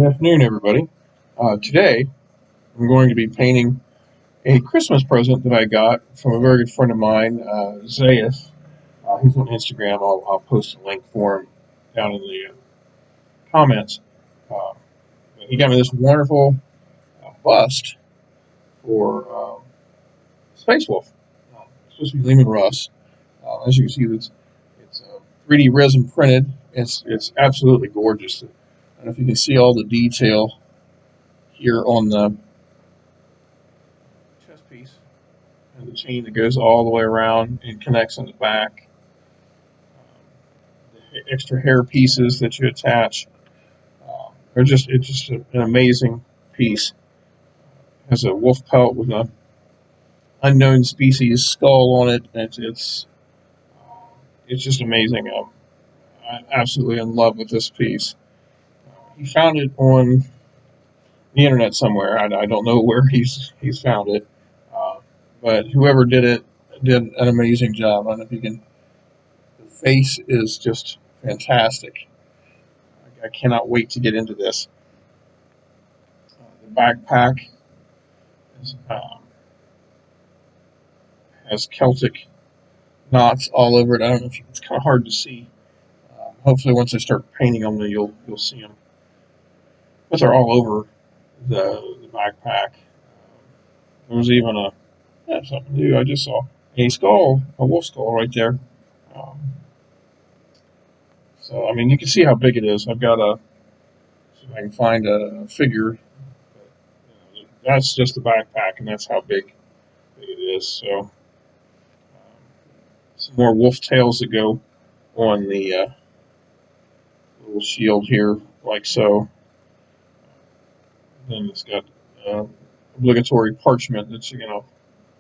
Good afternoon, everybody. Today, I'm going to be painting a Christmas present that I got from a very good friend of mine, Zayas. He's on Instagram. I'll post a link for him down in the comments. Uh, he got me this wonderful bust for Space Wolf. It's supposed to be Leman Russ. As you can see, it's 3D resin printed. It's absolutely gorgeous. I don't know if you can see all the detail here on the chest piece and the chain that goes all the way around and connects in the back. The extra hair pieces that you attach it's just an amazing piece. It has a wolf pelt with an unknown species skull on it. It's just amazing. I'm absolutely in love with this piece. He found it on the internet somewhere. I don't know where he's found it, uh, but whoever did it did an amazing job. I don't know if you can. The face is just fantastic. I cannot wait to get into this. The backpack is, has Celtic knots all over it. I don't know if it's kind of hard to see. Hopefully, once I start painting them, you'll see them. But they're all over the backpack. There was even something new. I just saw a skull, a wolf skull right there. Um, so I mean, you can see how big it is. I've got see if I can find a figure. That's just the backpack, and that's how big it is. So some more wolf tails that go on the little shield here, like so. Then it's got obligatory parchment that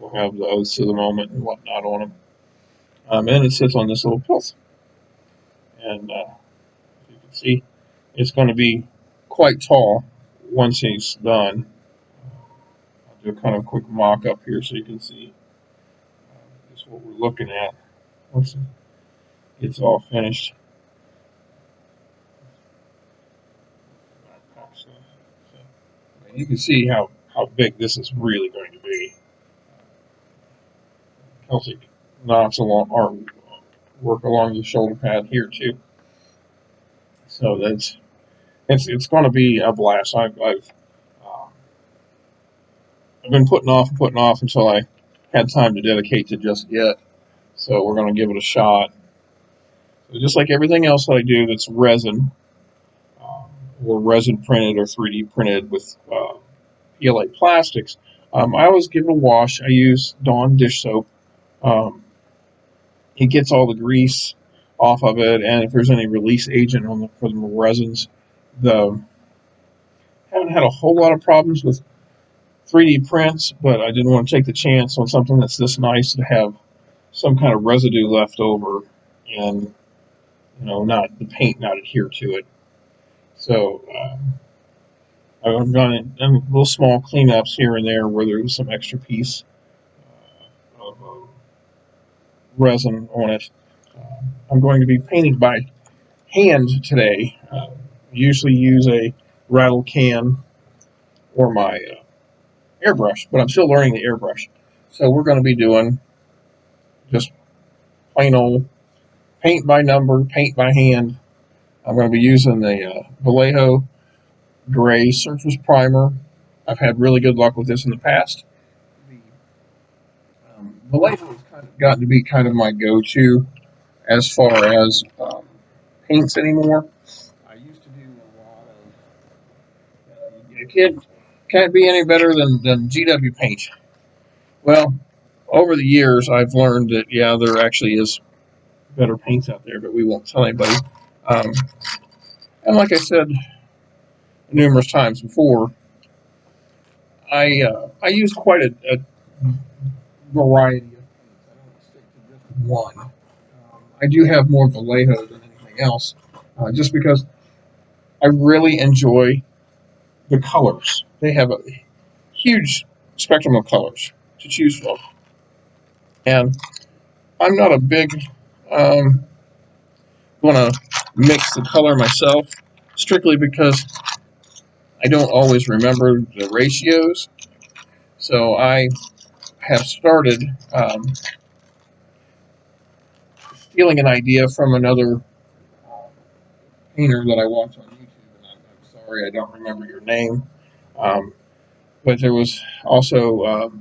will have the oaths of the moment and whatnot on them. And it sits on this little pulse. And as you can see, it's going to be quite tall once he's done. I'll do a kind of quick mock-up here so you can see just what we're looking at once it's all finished. You can see how big this is really going to be. Celtic knots work along the shoulder pad here too. So it's going to be a blast. I've been putting off until I had time to dedicate to just yet. So we're going to give it a shot. So just like everything else that I do that's resin, or resin printed or 3D printed with PLA plastics, I always give it a wash. I use Dawn dish soap. It gets all the grease off of it, and if there's any release agent for the resins, haven't had a whole lot of problems with 3D prints, but I didn't want to take the chance on something that's this nice to have some kind of residue left over, and not the paint not adhere to it. So I've done little small cleanups here and there where there was some extra piece of resin on it. I'm going to be painting by hand today. I usually use a rattle can or my airbrush, but I'm still learning the airbrush. So we're going to be doing just plain old paint by number, paint by hand. I'm going to be using the Vallejo Gray Surface Primer. I've had really good luck with this in the past. Vallejo has kind of gotten to be kind of my go-to as far as paints anymore. I used to do a lot of a kid can't be any better than GW paint. Well, over the years, I've learned that there actually is better paints out there, but we won't tell anybody. And like I said numerous times before, I use quite a variety of paints. I don't stick to just one. I do have more Vallejo than anything else, just because I really enjoy the colors. They have a huge spectrum of colors to choose from. And I'm not a big want to mix the color myself, strictly because I don't always remember the ratios, so I have started stealing an idea from another painter that I watch on YouTube, and I'm sorry I don't remember your name. Um, but there was also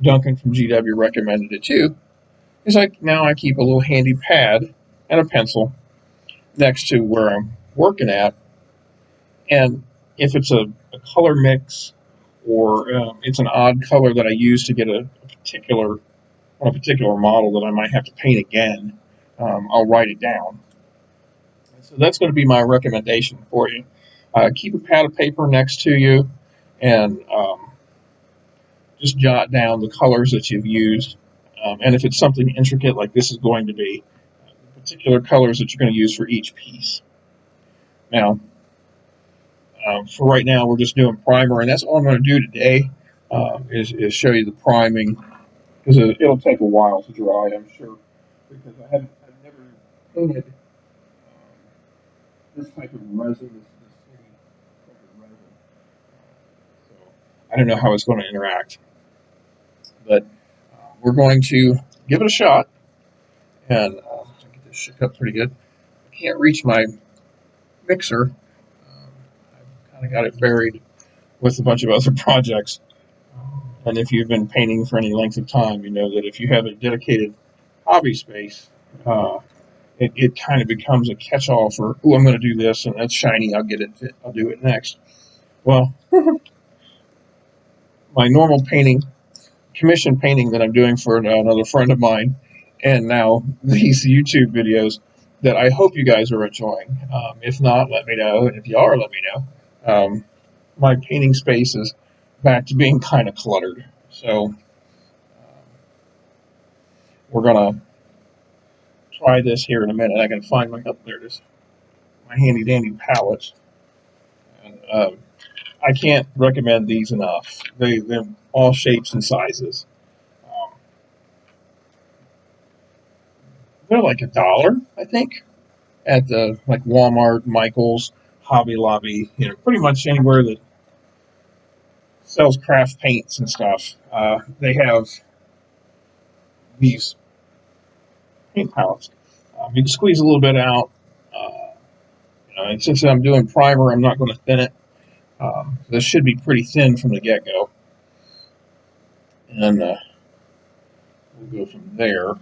Duncan from GW recommended it too. He's like, now I keep a little handy pad and a pencil next to where I'm working at, and if it's a color mix or it's an odd color that I use to get a particular model that I might have to paint again, I'll write it down. So that's going to be my recommendation for you. Keep a pad of paper next to you and just jot down the colors that you've used. And if it's something intricate like this is going to be, the particular colors that you're going to use for each piece. Now, for right now, we're just doing primer, and that's all I'm going to do today is show you the priming because it'll take a while to dry, I'm sure, because I've never painted this type of resin, this heavy type of resin. So I don't know how it's going to interact, but we're going to give it a shot and get this shook up pretty good. I can't reach my mixer. I've kind of got it buried with a bunch of other projects. And if you've been painting for any length of time, you know that if you have a dedicated hobby space, it kind of becomes a catch-all for, oh, I'm going to do this, and that's shiny, I'll do it next. Well, my normal painting, commission painting that I'm doing for another friend of mine, and now these YouTube videos that I hope you guys are enjoying. If not, let me know, and if you are, let me know. My painting space is back to being kind of cluttered, so we're gonna try this here in a minute. I can find my there it is, my handy dandy palettes. And, I can't recommend these enough. They're all shapes and sizes. Um, they're like $1, I think, at the like Walmart, Michaels, Hobby Lobby. You know, pretty much anywhere that sells craft paints and stuff. They have these paint palettes. You can squeeze a little bit out. And since I'm doing primer, I'm not going to thin it. This should be pretty thin from the get-go. And we'll go from there.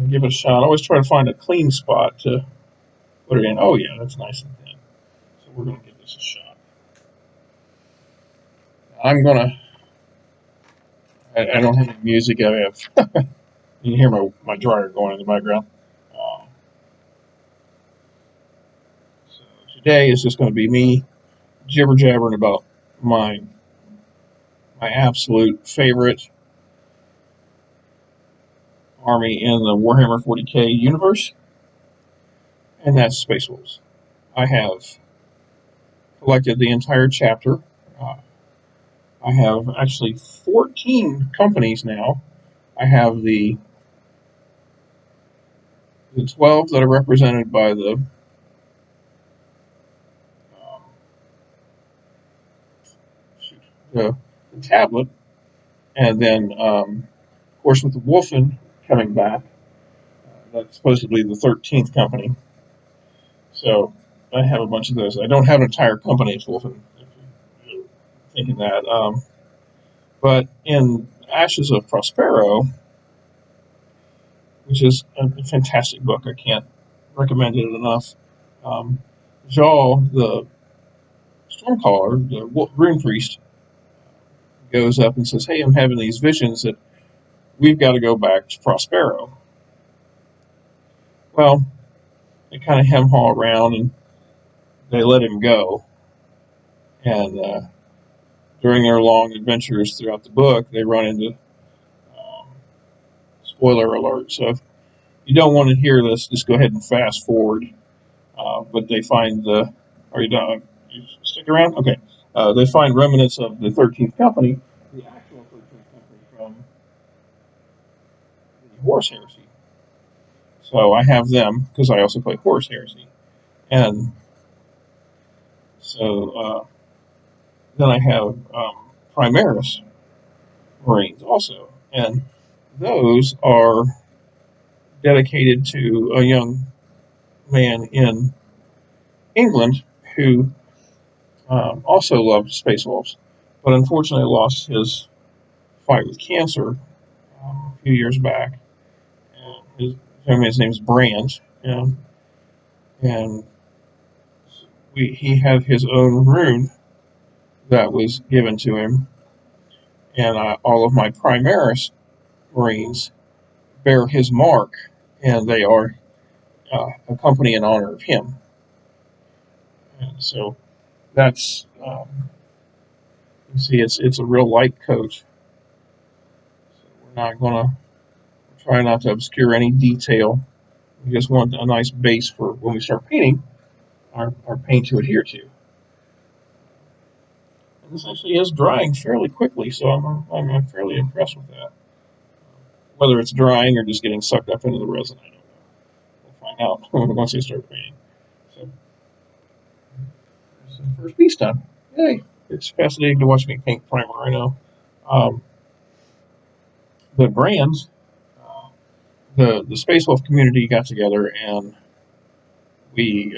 Give it a shot. I always try to find a clean spot to put it in. Oh, yeah, that's nice and thin. So we're going to give this a shot. I'm going to, I don't have any music. I have, you can hear my dryer going in the background. So today is just going to be me jibber jabbering about my absolute favorite army in the Warhammer 40K universe, and that's Space Wolves. I have collected the entire chapter. Uh, I have actually 14 companies now. I have the 12 that are represented by um, the tablet, and then of course with the Wolfen coming back, that's supposedly the 13th company. So I have a bunch of those. I don't have an entire company as Wolfen, if you're thinking that. But in Ashes of Prospero, which is a fantastic book, I can't recommend it enough. Jal, the Stormcaller, the Rune Priest, goes up and says, "Hey, I'm having these visions that we've got to go back to Prospero." Well, they kind of hem-haw around and they let him go. And during their long adventures throughout the book, they run into um, spoiler alert. So if you don't want to hear this, just go ahead and fast forward. But they find are you done? You stick around? Okay. They find remnants of the 13th Company, the actual 13th Company from the Horus Heresy. So I have them because I also play Horus Heresy. And So then I have Primaris Marines also, and those are dedicated to a young man in England who also loved Space Wolves, but unfortunately lost his fight with cancer a few years back. His name is Brand, and he had his own rune that was given to him, and all of my Primaris Marines bear his mark, and they are a company in honor of him. And so that's you see, it's a real light coat. So we're not going to try not to obscure any detail. We just want a nice base for when we start painting our paint to adhere to. And this actually is drying fairly quickly, so I'm fairly impressed with that. Whether it's drying or just getting sucked up into the resin, I don't know. We'll find out once we start painting. So, there's the first piece done. Yay! It's fascinating to watch me paint primer. I know. Um, the brands, the Space Wolf community got together and we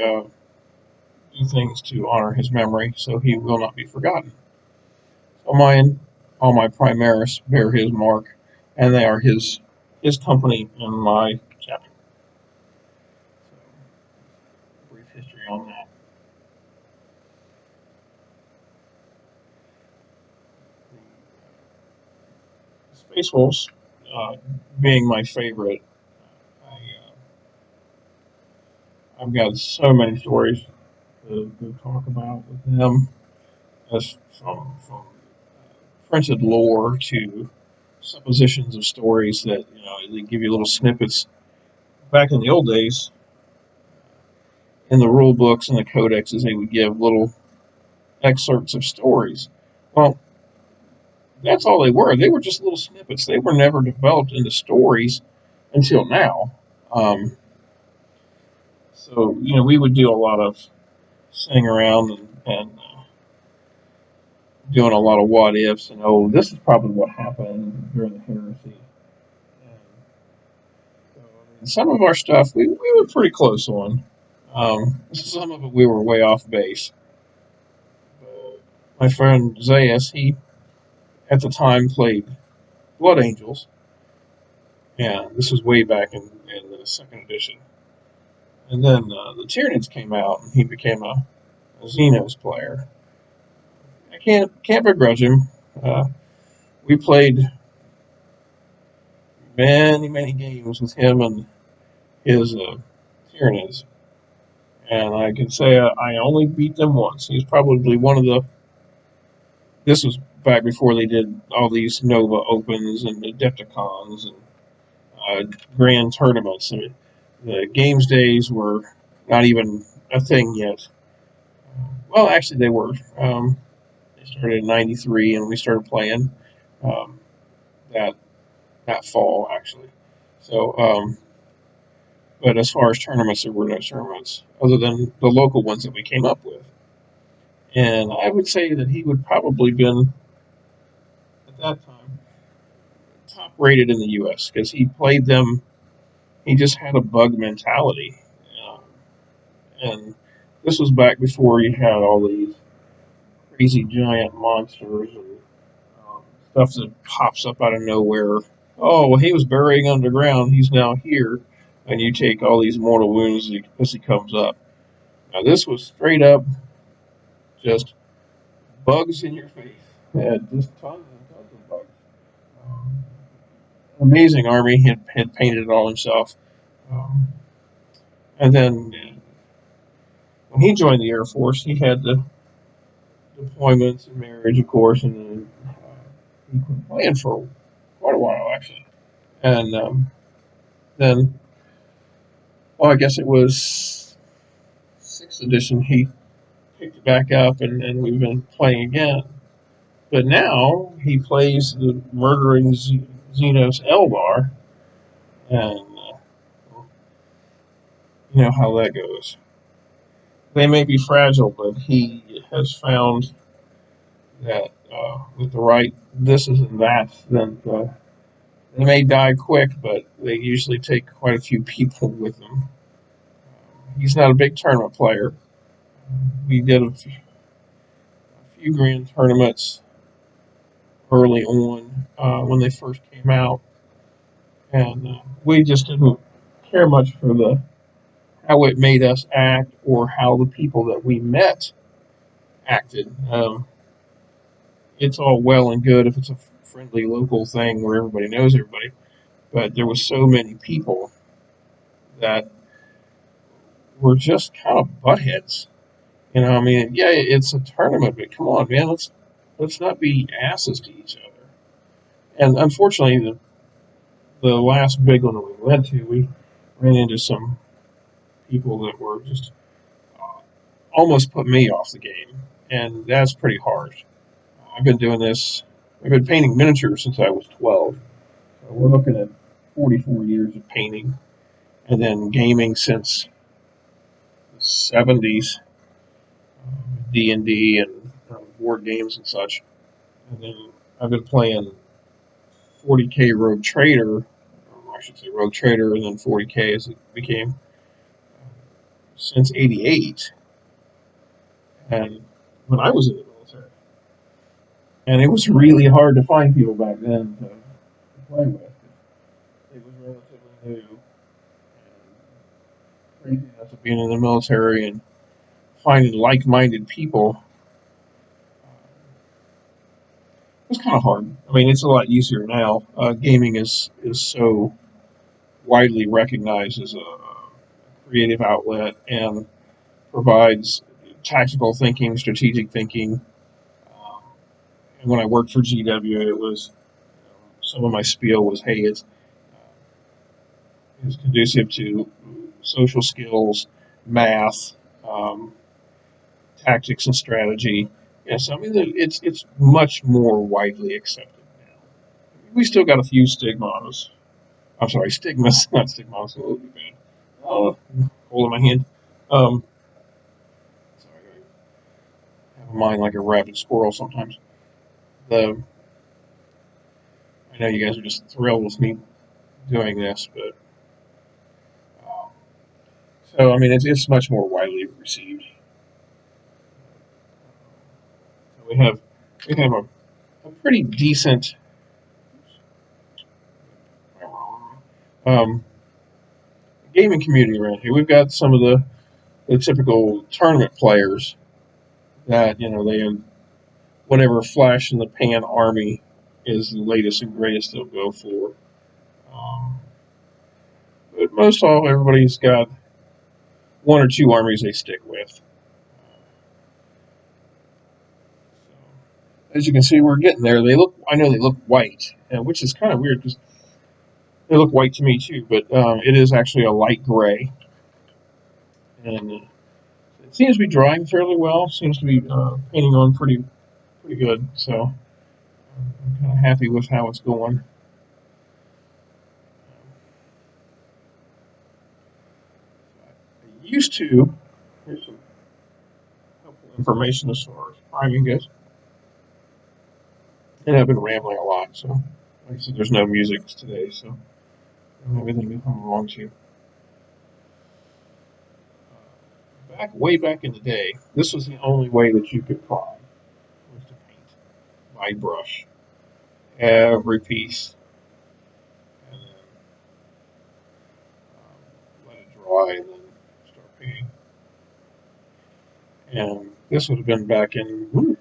do things to honor his memory, so he will not be forgotten. So all my Primaris bear his mark, and they are his company in my chapter. So, brief history on that. The Space Wolves, being my favorite, I've got so many stories to talk about with them, as from printed lore to suppositions of stories that they give you little snippets. Back in the old days, in the rule books and the codexes, they would give little excerpts of stories. Well, that's all they were. They were just little snippets. They were never developed into stories until now. So we would do a lot of sitting around and doing a lot of what ifs and this is probably what happened during the heresy. And so, some of our stuff we were pretty close on. Some of it we were way off base. My friend Zayas, he at the time played Blood Angels, and this was way back in the second edition. And then the Tyranids came out, and he became a Xenos player. I can't begrudge him. We played many games with him and his Tyranids, and I can say I only beat them once. He's probably one of the. This was back before they did all these Nova Opens and Adepticons and grand tournaments. I mean, the games days were not even a thing yet. Well, actually, they were. They started in '93, and we started playing um, that that fall, actually. So, but as far as tournaments, there were no tournaments other than the local ones that we came up with. And I would say that he would probably been at that time top rated in the U.S. because he played them. He just had a bug mentality, um, and this was back before you had all these crazy giant monsters and stuff that pops up out of nowhere. Oh, well, he was burying underground. He's now here, and you take all these mortal wounds as he comes up. Now this was straight up just bugs in your face. Yeah, just tons and tons of bugs. Um, Amazing army. He had painted it all himself. Um, and then when he joined the Air Force, he had the deployments and marriage, of course, and then he quit playing for quite a while, actually. And then, well, I guess it was sixth edition. He picked it back up, and we've been playing again. But now he plays the murdering Xenos Eldar, and you know how that goes. they may be fragile, but he has found that with the right thises and that's, then they may die quick, but they usually take quite a few people with them. He's not a big tournament player. We did a few grand tournaments early on when they first came out, and we just didn't care much for the how it made us act or how the people that we met acted. It's all well and good if it's a friendly local thing where everybody knows everybody, but there was so many people that were just kind of buttheads. You know, I mean, yeah, it's a tournament, but come on, man, let's not be asses to each other. And unfortunately, the last big one that we went to, we ran into some people that were just almost put me off the game, and that's pretty harsh. I've been doing this. I've been painting miniatures since I was 12. So we're looking at 44 years of painting, and then gaming since the 70s, D&D and board games and such. And then I've been playing 40K Rogue Trader, or I should say Rogue Trader, and then 40K as it became since '88, and when I was in the military. And it was really hard to find people back then to play with. It was relatively new, and craziness of being in the military and finding like-minded people was kind of hard. I mean, it's a lot easier now. Gaming is so widely recognized as a creative outlet and provides tactical thinking, strategic thinking. Um, and when I worked for GW, it was some of my spiel was, hey, it's conducive to social skills, math, um, tactics, and strategy. Yes, I mean it's much more widely accepted now. We still got a few stigmas. I'm sorry, stigmas, not stigmas. A little bit bad. Holding my hand. Um, sorry, I have a mind like a rabid squirrel sometimes. The I know you guys are just thrilled with me doing this, but um, so I mean it's much more widely received. So we have a pretty decent um, gaming community around here. We've got some of the typical tournament players that they have whatever flash in the pan army is the latest and greatest they'll go for. Um, but most all everybody's got one or two armies they stick with. As you can see, we're getting there. I know they look white, which is kind of weird because they look white to me too. But it is actually a light gray, and it seems to be drying fairly well. Seems to be painting on pretty good. So I'm kind of happy with how it's going. I used to. Here's some helpful information as far as priming goes, and I've been rambling a lot. So, like I said, there's no music today, so I don't have anything to come along to. Way back in the day, this was the only way that you could prime was to paint by brush every piece, and then let it dry, and then start painting. And this would have been back in when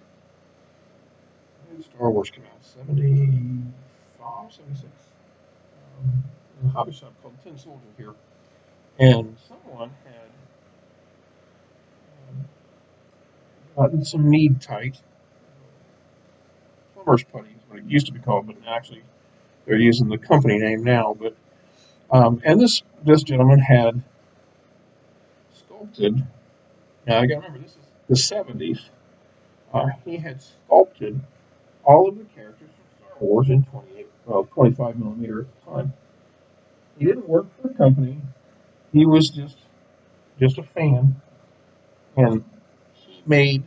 did Star Wars came out? 75, 76. In a hobby shop called Tin Soldier here, and someone had gotten some need tight plumber's putty, is what it used to be called, but actually they're using the company name now. But and this gentleman had sculpted. Now I got to remember this is the 70s. He had sculpted all of the characters from Star Wars in 25 millimeter at the time. He didn't work for the company. He was just a fan, and he made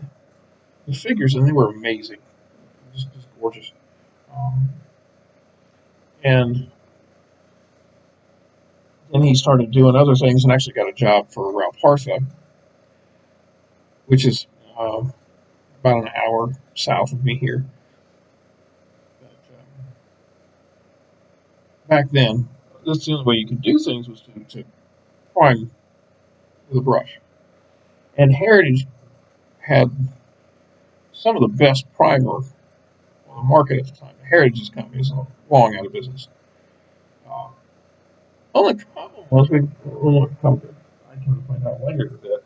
the figures, and they were amazing, just gorgeous. Um, and then he started doing other things, and actually got a job for Ralph Partha, which is about an hour south of me here. But, back then, that's the only way you could do things was to prime with a brush. And Heritage had some of the best primer on the market at the time. The Heritage company is long out of business. Uh, only problem was we'll come to, I can find out later that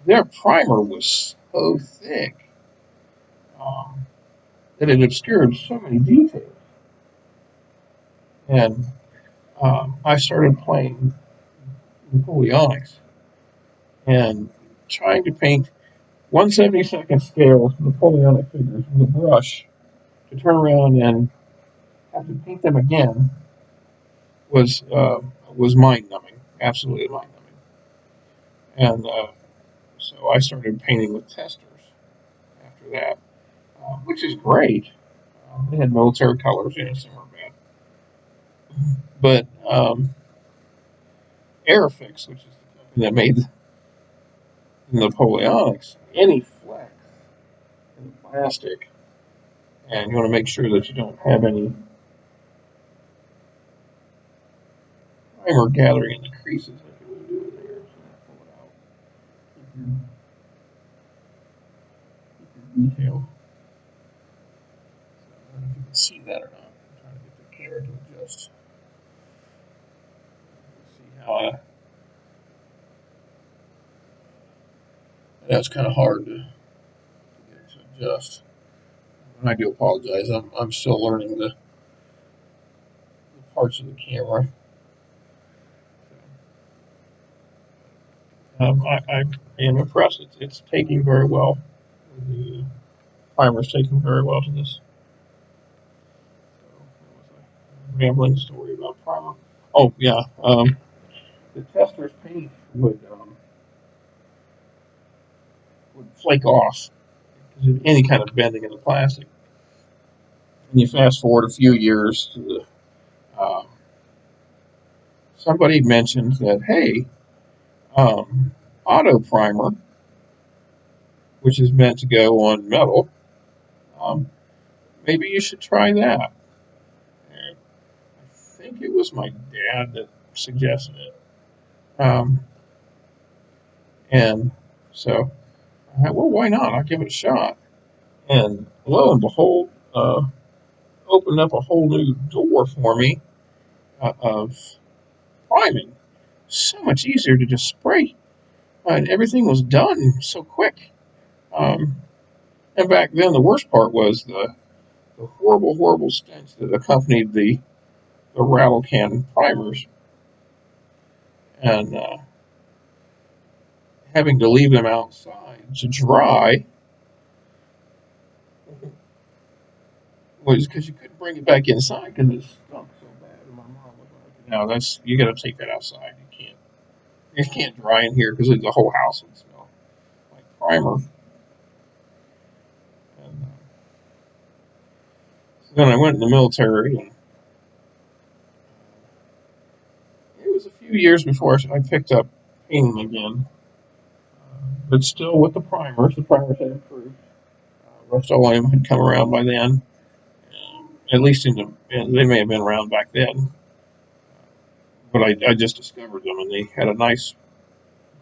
their primer was so thick that it obscured so many details. And I started playing Napoleonics and trying to paint 1/72nd scale Napoleonic figures with a brush to turn around and have to paint them again was was mind numbing, absolutely mind numbing. And so I started painting with testers after that, which is great. They had military colors, some were bad, but Airfix, which is the company that made the Napoleonics, any flex in the plastic, and you want to make sure that you don't have any primer gathering in the creases like you would do in there. So pull it out, keep your detail. So I don't know if you can see that or not. I'm trying to get the camera to adjust. See how that's kind of hard to get it to adjust. And I do apologize. I'm still learning the parts of the camera. I am impressed. It's taking very well. The primer's taking very well to this. So that was a rambling story about primer. Oh yeah, the tester's paint would flake off because of any kind of bending in the plastic. And you fast forward a few years, uh, somebody mentioned that hey, auto primer, which is meant to go on metal, um, maybe you should try that. And I think it was my dad that suggested it. Um, and so, well, why not? I'll give it a shot. And lo and behold, opened up a whole new door for me of priming. So much easier to just spray. And everything was done so quick. Um, and back then, the worst part was the horrible, horrible stench that accompanied the rattle can primers. And having to leave them outside to dry was because you couldn't bring it back inside because it stunk so bad. And my mom was like, "No, that's you got to take that outside. You can't dry in here because the whole house would smell like primer." And so then I went in the military, and it was a few years before I picked up painting again, but still with the primers. The primers had improved. Rust-Oleum had come around by then, at least they may have been around back then, but I just discovered them, and they had a nice,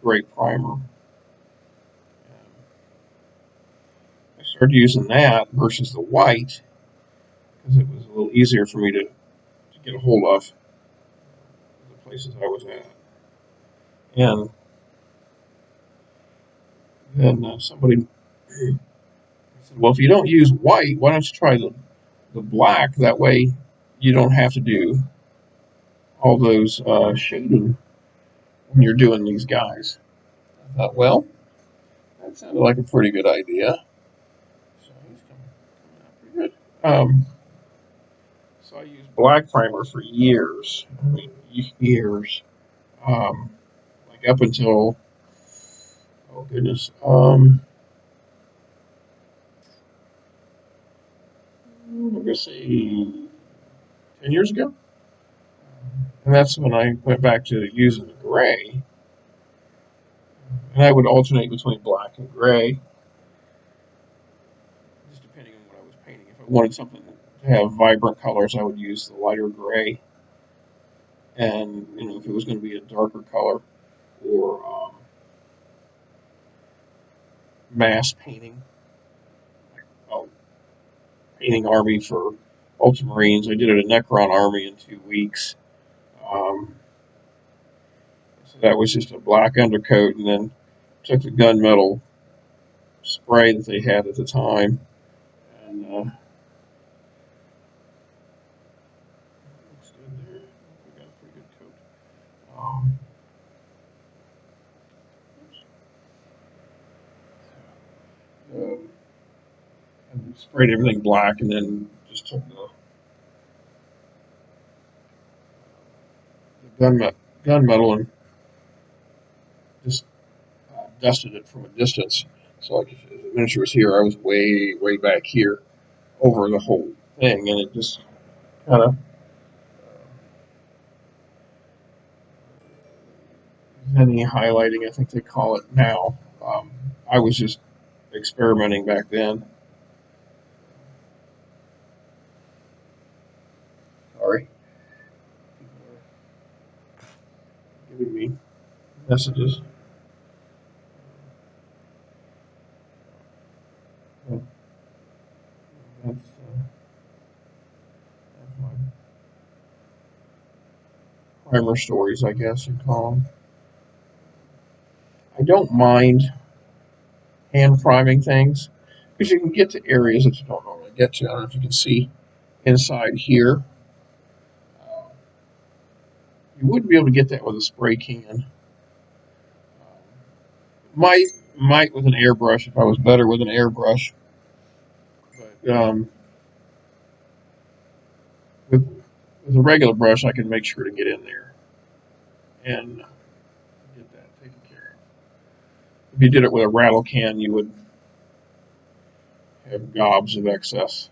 great primer. I started using that versus the white because it was a little easier for me to get a hold of the places I was at. And then somebody said, "Well, if you don't use white, why don't you try the black? That way, you don't have to do all those shading when you're doing these guys." I thought, well, that sounded like a pretty good idea. So he's coming out pretty good. So I used black primer for years. I mean, years. Um, like up until Oh goodness. I'm gonna say 10 years ago, and that's when I went back to using the gray, and I would alternate between black and gray, just depending on what I was painting. If I wanted something to have vibrant colors, I would use the lighter gray, and if it was going to be a darker color or mass painting, like painting army for Ultramarines, I did it a Necron army in 2 weeks. Um, so that was just a black undercoat, and then took the gunmetal spray that they had at the time, and looks good there. We got a pretty good coat. And sprayed everything black, and then just took the gunmetal and just dusted it from a distance. So like if the miniature was here, I was way back here over the whole thing, and it just kind of any highlighting, I think they call it now. I was just experimenting back then. Sorry, giving me messages. But that's my primer stories, I guess you'd call them. I don't mind hand priming things because you can get to areas that you don't normally get to. I don't know if you can see inside here. Uh, you wouldn't be able to get that with a spray can. Might might with an airbrush if I was better with an airbrush, but with a regular brush, I can make sure to get in there and get that taken care of. If you did it with a rattle can, you would have gobs of excess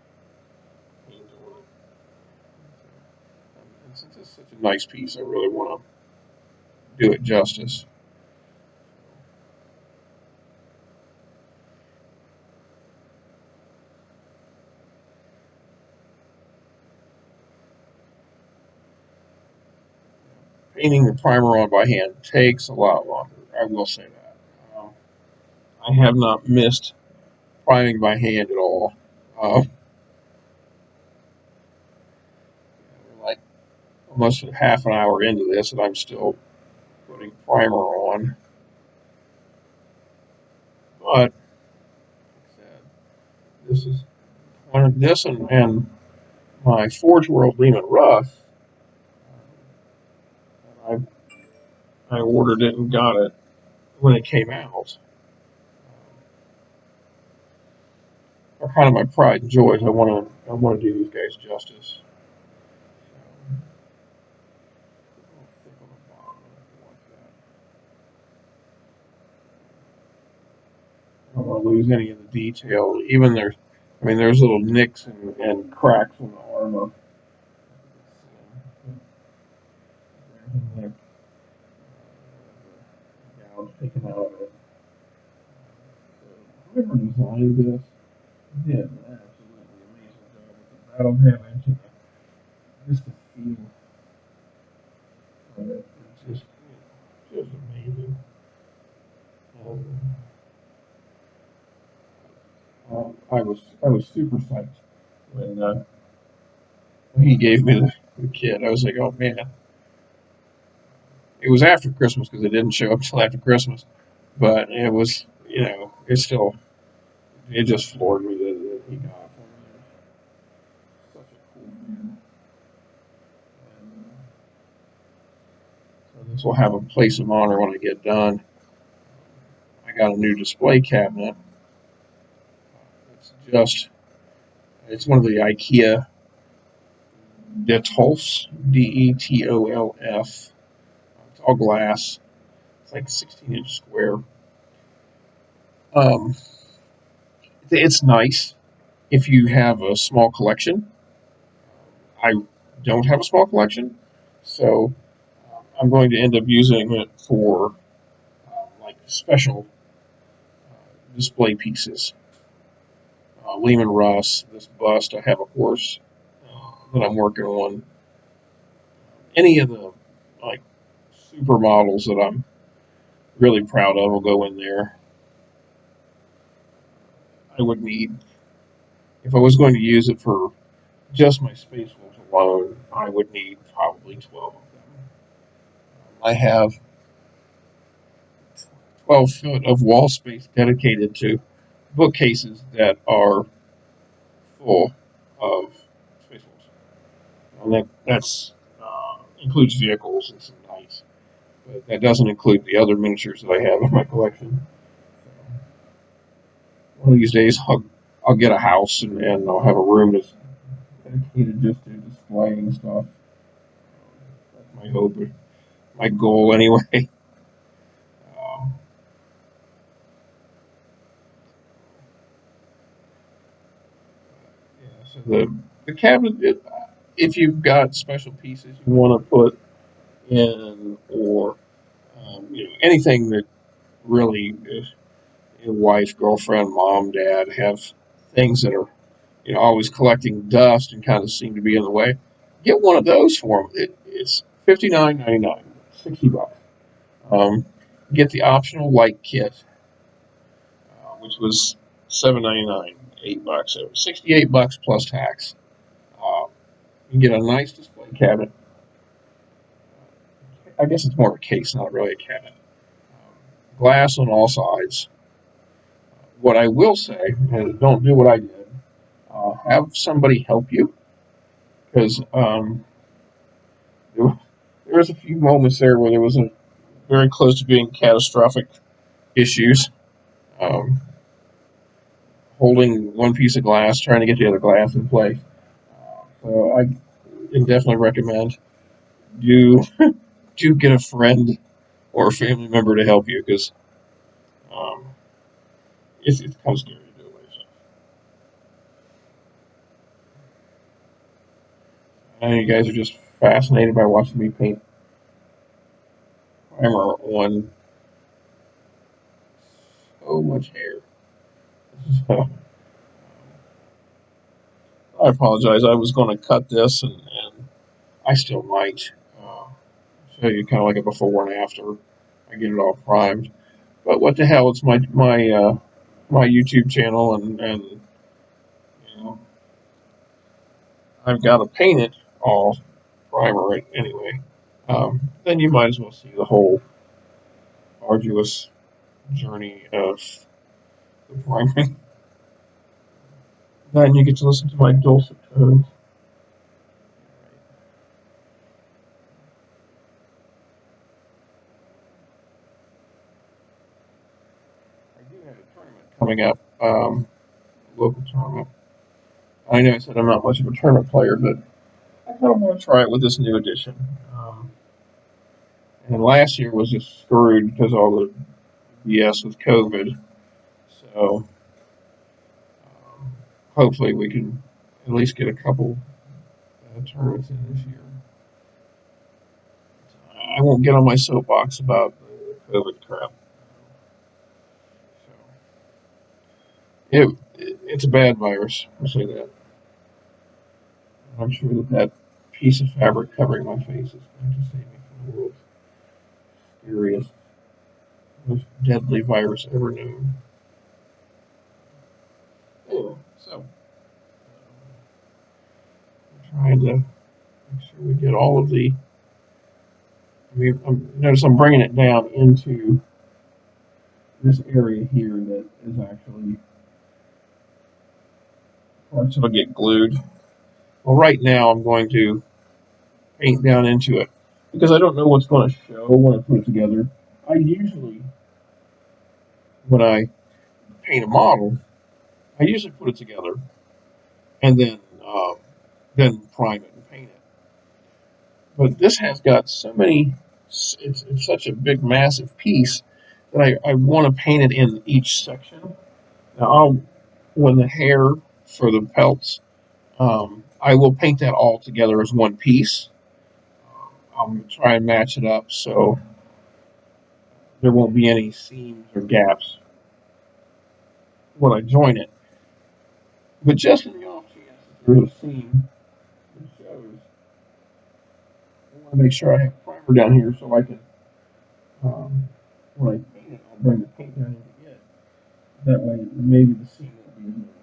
paint on it. And since it's such a nice piece, I really want to do it justice. Painting the primer on by hand takes a lot longer. I will say that. I have not missed priming by hand at all. We're like almost half an hour into this, and I'm still putting primer on. But like I said, this is one of this and my Forge World Leman Russ. I I ordered it and got it when it came out. Are kind of my pride and joys. I want to do these guys justice. I don't want to lose any of the detail. Even there's little nicks and cracks in the armor. There's gouge taken out of it. Whoever designed this did an absolutely amazing job with the battle damage and just the feel of it. It's just amazing. Um, I was super psyched when he gave me the kit. I was like, oh man. It was after Christmas because it didn't show up until after Christmas, but it was it just floored me that he got it for me. Such a cool fan. And, so this will have a place of honor when I get done. I got a new display cabinet. It's just it's one of the IKEA Detolf, Detolf. It's all glass. It's like 16-inch square. Um, it's nice if you have a small collection. I don't have a small collection, so I'm going to end up using it for like special display pieces. Leman Russ, this bust. I have a horse that I'm working on. Any of the like supermodels that I'm really proud of will go in there. I would need, if I was going to use it for just my Space Wolves alone, I would need probably 12 of them. I have 12 foot of wall space dedicated to bookcases that are full of Space Wolves. And that's includes vehicles and some knights. But that doesn't include the other miniatures that I have in my collection. One of these days, I'll get a house and I'll have a room that's dedicated just to displaying stuff. That's my hope, my goal anyway. Um, yeah, so the cabinet, if you've got special pieces you want to put in, or anything that really is your wife, girlfriend, mom, dad have things that are always collecting dust and kind of seem to be in the way. Get one of those for them. It's $59.99, $60. Um, get the optional light kit, which was $7.99, $8. So $68 plus tax. You get a nice display cabinet. I guess it's more of a case, not really a cabinet. Glass on all sides. What I will say is, don't do what I did. Have somebody help you, because there was a few moments there where there was a very close to being catastrophic issues. Um, Holding one piece of glass, trying to get the other glass in place. So I can definitely recommend do do get a friend or a family member to help you, because um, it's kind of scary to do it by yourself. I know you guys are just fascinated by watching me paint primer on so much hair. So I apologize. I was going to cut this, and I still might show you kind of like a before and after. I get it all primed. But what the hell? It's my YouTube channel, and I've got to paint it all primer it anyway. Then you might as well see the whole arduous journey of the priming. Then you get to listen to my dulcet tones. I do have a tournament coming up, local tournament. I know I said I'm not much of a tournament player, but I kind of want to try it with this new edition. And last year was just screwed because all the BS with COVID. So hopefully we can at least get a couple tournaments in this year. I won't get on my soapbox about the COVID crap. So it's a bad virus. I'll say that. I'm sure that piece of fabric covering my face is going to save me from the world's scariest, most deadly virus ever known. Anyway, so I'm trying to make sure we get all of the. Notice I'm bringing it down into this area here that is actually parts that'll get glued. Well, right now I'm going to paint down into it because I don't know what's going to show when I put it together. I usually, when I paint a model, I usually put it together and then prime it and paint it. But this has got so many. It's such a big, massive piece but I want to paint it in each section. Now, when the hair for the pelts, I will paint that all together as one piece. I'll try and match it up so there won't be any seams or gaps when I join it. But just in the off chance that there is a seam that shows, I want to make sure I have primer down here so I can, um, when I paint it, I'll bring the paint down into it. That way, maybe the seam won't be as noticeable.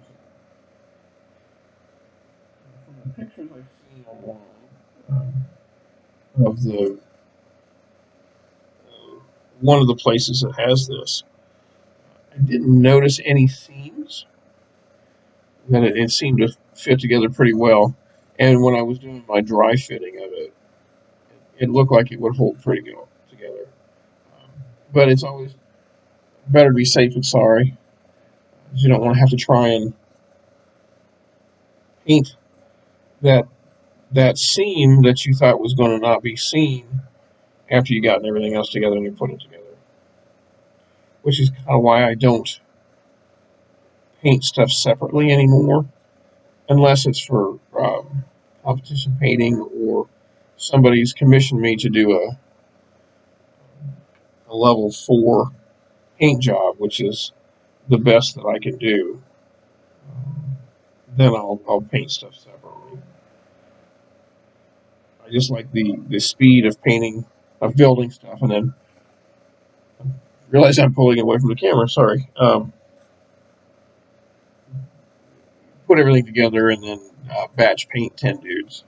From the pictures I've seen online of the one of the places that has this, I didn't notice any seams. That it seemed to fit together pretty well. And when I was doing my dry fitting of it, it looked like it would hold pretty good together. Um, but it's always better to be safe than sorry. You don't want to have to try and paint that that seam that you thought was going to not be seen after you gotten everything else together and you put it together. Which is kind of why I don't paint stuff separately anymore, unless it's for competition painting or somebody's commissioned me to do a level 4 paint job, which is the best that I can do. Then I'll paint stuff separately. I just like the speed of painting, of building stuff, and then realize I'm pulling away from the camera. Sorry. Put everything together and then batch paint 10 dudes.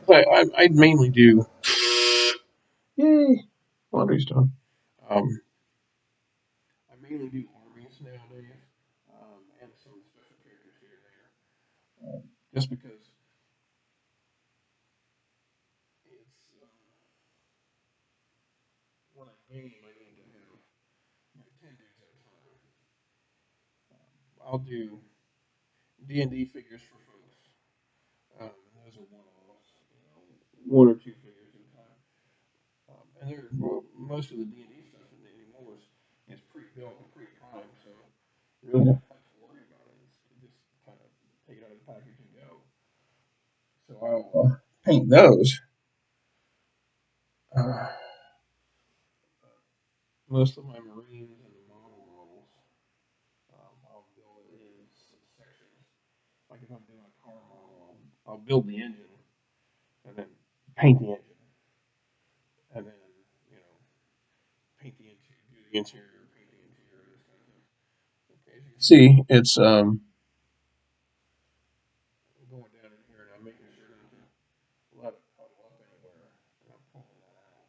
I mainly do. Yay, laundry's done. Um, I mainly do armies nowadays, and some special characters here and there. Just because it's when I game, I need to have 10 dudes at a time. I'll do D&D figures for folks. Those are one-offs, one or two figures at a time. And most of the D&D stuff anymore is pre-built and pre-primed, so you really don't have to worry about it. It's just kind of take it out of the package and go. So I'll paint those. Uh, most of my Marines and the models, I'll build it in sections. Like if I'm doing a car model, I'll build the engine and then paint the engine, and then you know paint the interior, do the interior, paint the interior, this kind of thing. Okay, as you can see, it's going down in here, and I'm making sure not to let it puddle up anywhere, and I'm pulling that out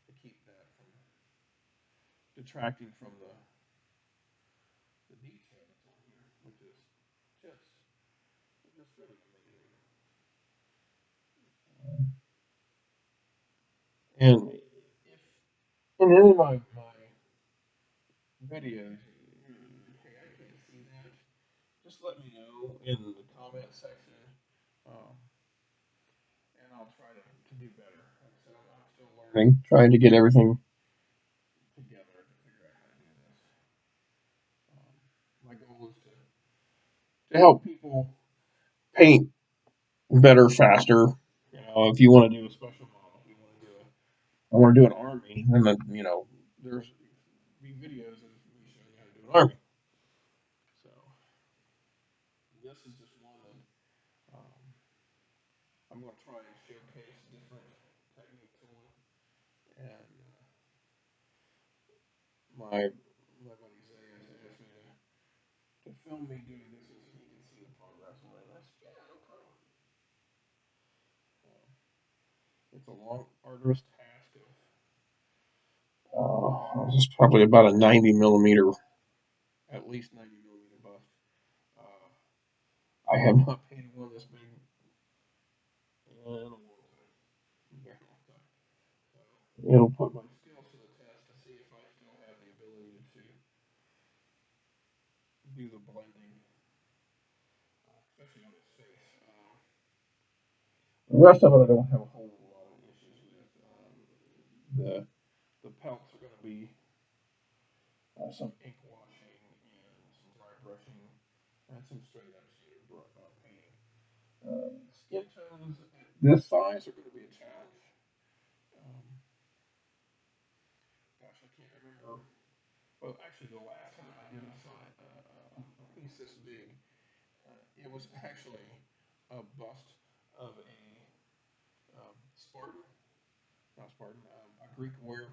to keep that from detracting from the detail that's on here, which is just just really amazing. And if in any of my videos, hey, I can't see that, just let me know in the comment section, um, and I'll try to do better. Like I said, I'm still learning, trying to get everything together to figure out how to do this. Um, my goal is to help people paint better, faster. You know, if you want to do a special model, if you want to do I want to do an army, and then there's be videos of me showing you how to do an army. So this is just one that I'm going to try and showcase different techniques on. And my buddy Zay has asked me to film me doing this so he can see the progress. And I said, yeah, no problem. It's a long, arduous task of this is probably about a 90 millimeter, at least 90 millimeter bust. Uh, I have not painted one this big in a long time, very long time. It'll put my skills to the test to see if I still have the ability to do the blending, especially on his face. The rest of it, I don't have a whole lot of issues with. The the pelts are going to be some ink washing and some dry brushing and some straight up painting. Skin tones at this size are going to be a challenge. Um, gosh, I can't remember. Well, actually, the last time I did a piece this big, it was actually a bust of Spartan, not Spartan, a Greek warrior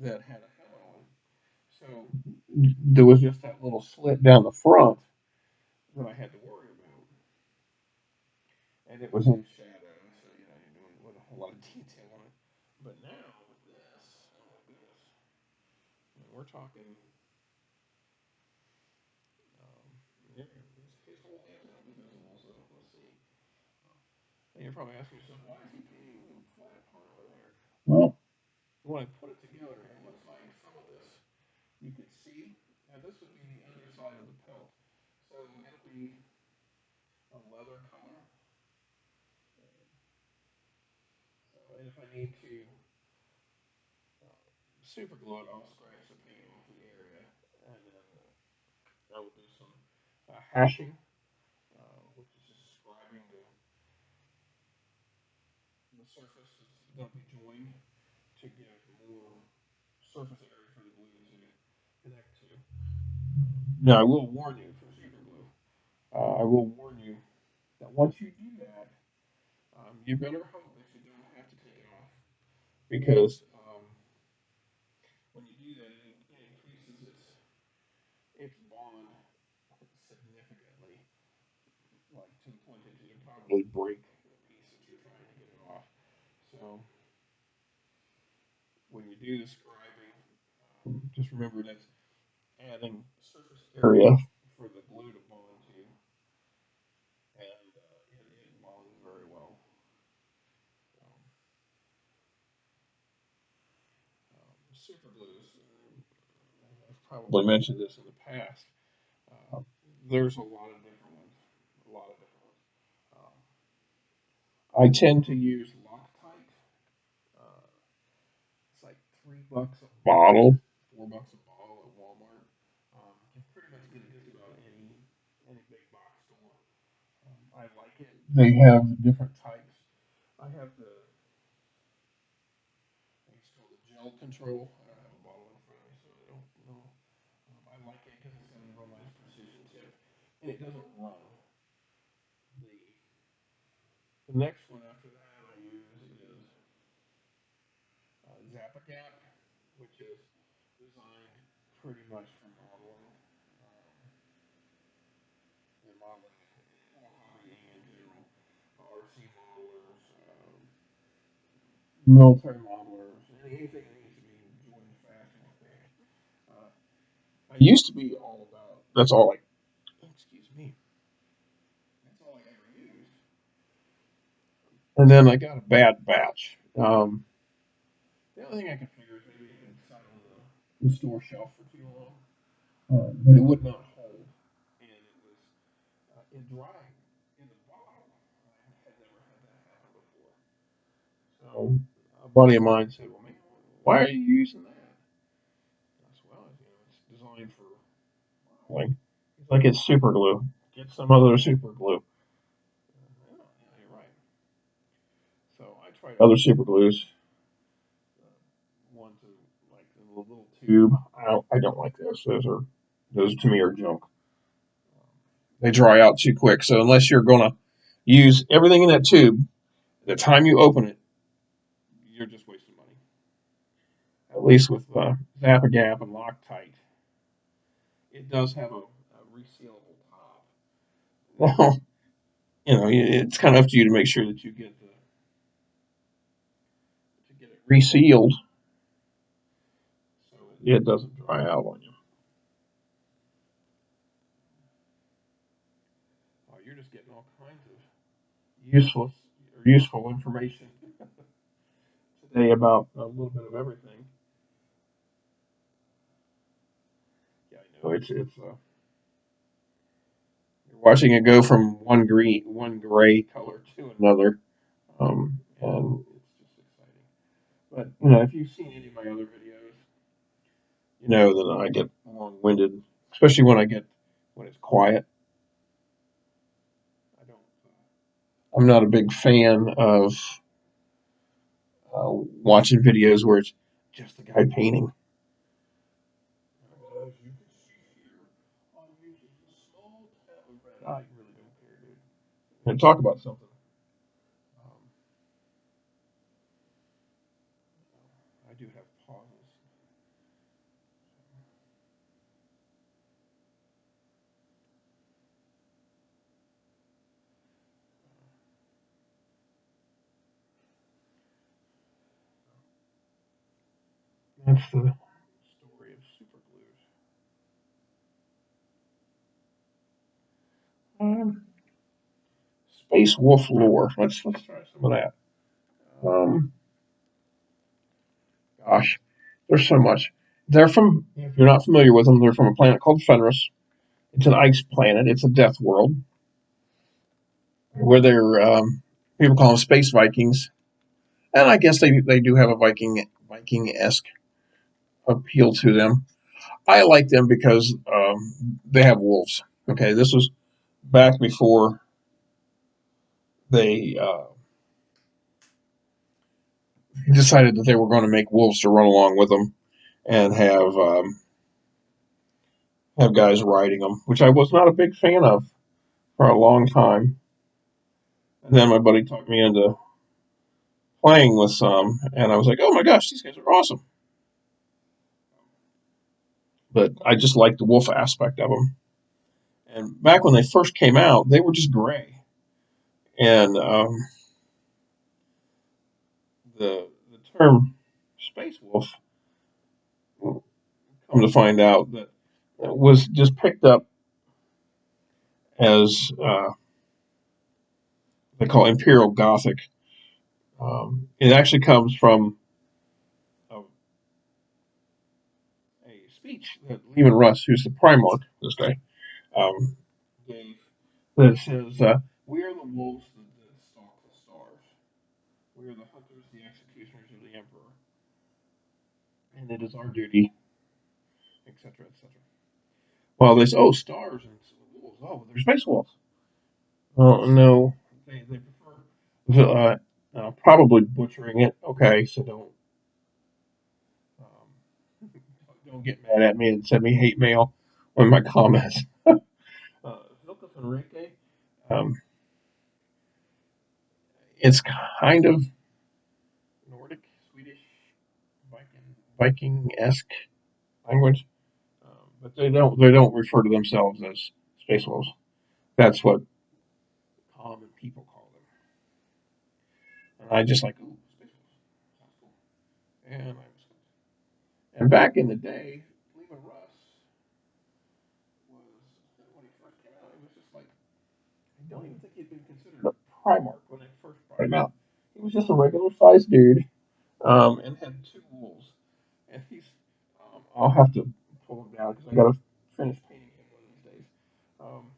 that had a helmet on. So there was just that little slit down the front that I had to worry about, and it was in shadow, so you doing with a whole lot of detail on it. But now with this, oh my goodness, I mean, we're talking. Um, yeah, his whole head's gonna be visible. So let's see. And you're probably asking yourself, why is he painting the flat part over there? Well, when I put it together, it looks like some of this you can see, and this would be the underside of the pelt. So it'll be a leather color. So, and if I need to super glue it, I'll scratch the paint off the area, and then I will do some hashing, which is just scribing the surface is going to be joined to give more surface area for the glue to connect to. Now, I will warn you for super glue. I will warn you that once you do that, you better hope that you don't have to take it off because when you do that, it increases its bond significantly, like to the point that you probably break the piece that you're trying to get it off. So when you do the scribing, just remember that's adding surface area for the glue to bond to, and it bonds very well. Um, Super glues. I've probably mentioned this in the past. Uh, there's a lot of different ones. A lot of different ones. I tend to use Loctite. Uh, it's like $3 a bottle, $4 a bottle at Walmart. You can pretty much get it just about any big box store. I like it. They have different types. I have I think it's called the gel control. I don't have a bottle in front of me, so I don't know. I like it because it's got a real nice precision tip, and it doesn't run. The next one after that I use is Zappa which is designed pretty much for modeling and modeling hobbying in general. RC modelers, military modelers, anything that needs to be joined fast and quick. Uh, I used to be all about. That's all I. Excuse me. That's all I ever used. And then I got a bad batch. The other thing I could figure is maybe it had sat on the store shelf for too long, but it would not hold, and it dried in the bottle. I had never had that happen before. So a buddy of mine said, "Well, man, why are you using that?" I said, "Well, it's designed for modeling." He's like, "It's super glue. Get some other super glue." Yeah, you're right. So I tried other super glues. Ones are like a little tube. I don't like those. Those to me are junk. They dry out too quick. So unless you're gonna use everything in that tube, the time you open it, you're just wasting money. At least with Zappa Gap and Loctite, it does have a resealable top. Well, it's kind of up to you to make sure that you get it resealed so it doesn't dry out on you. Oh, you're just getting all kinds of useful information today about a little bit of everything. Yeah, I know it's you're watching it go from one gray color to another, and it's just exciting. But if you've seen any of my other videos, you know, then I get long-winded, especially when it's quiet. I don't. I'm not a big fan of watching videos where it's just the guy painting. As you can see here, I'm using a small tab of red. I really don't care, dude. And talk about something. Um, I do have pauses. That's the story of super glues. Space Wolf lore. Let's try some of that. Um, Gosh, there's so much. They're from. If you're not familiar with them, they're from a planet called Fenris. It's an ice planet. It's a death world where they're people call them space Vikings, and I guess they do have a Viking esque appeal to them. I like them because they have wolves. Okay, this was back before they decided that they were going to make wolves to run along with them and have guys riding them, which I was not a big fan of for a long time. And then my buddy talked me into playing with some, and I was like, "Oh my gosh, these guys are awesome!" But I just liked the wolf aspect of them. And back when they first came out, they were just gray, and the term space wolf, come to find out that it was just picked up as they call Imperial Gothic. It actually comes from a speech that Leman Russ, who's the Primarch, this guy, um, gave that says, "We are the wolves that stalk the stars. We are the hunters, the executioners of the Emperor, and it is our duty," etc., etc. Well, they say, "Oh, stars and wolves. Oh, they're space wolves." Oh no, they prefer probably butchering it. Okay, so don't get mad at me and send me hate mail on my comments. Vilka Enrique, um, it's kind of Nordic, Swedish, Viking esque language, but they don't refer to themselves as space wolves. That's what common people call them. And I just like, ooh, space wolves, sounds cool. And back in the day, Leman Russ was when he first came out, it was just like I don't even think he'd been considered a Primarch when they first brought him out. He was just a regular sized dude, and had two wolves. And I'll have to pull him down because I got to finish painting him one of these days. Um,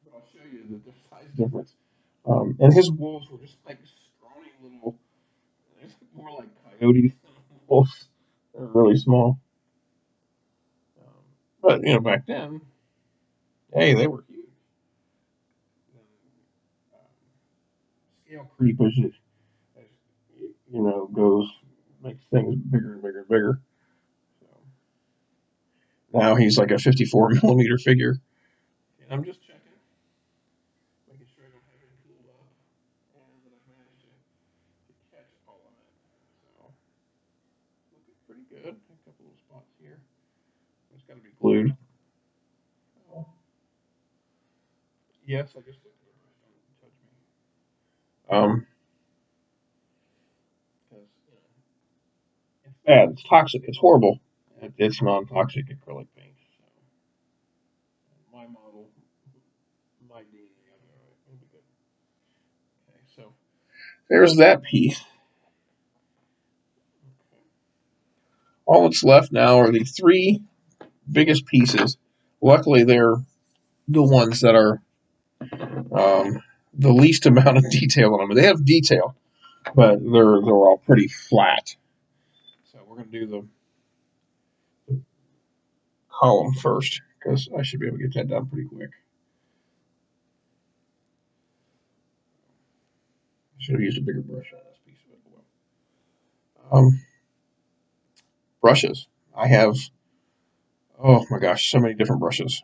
but I'll show you the size difference. And his wolves were just like scrawny little, more like coyotes than wolves. They're really small. Um, but back then, hey, they were huge. And, scale creep as goes makes things bigger and bigger and bigger. So now he's like a 54 millimeter figure. And I'm just checking, making sure I don't have any pulled up, and that I've managed to catch all of it. So looking pretty good. A couple of spots here. It's got to be glued. Oh, yes, I just looked at the brush. Don't touch me. Because it's bad. It's toxic. It's horrible. It's non-toxic acrylic paint. So my model might be the other. Right? It'll be good. Okay, so there's that piece. All that's left now are the three biggest pieces. Luckily, they're the ones that are the least amount of detail on them. They have detail, but they're all pretty flat. So we're going to do column first because I should be able to get that done pretty quick. Should have used a bigger brush on this piece of it. Brushes. I have, oh my gosh, so many different brushes.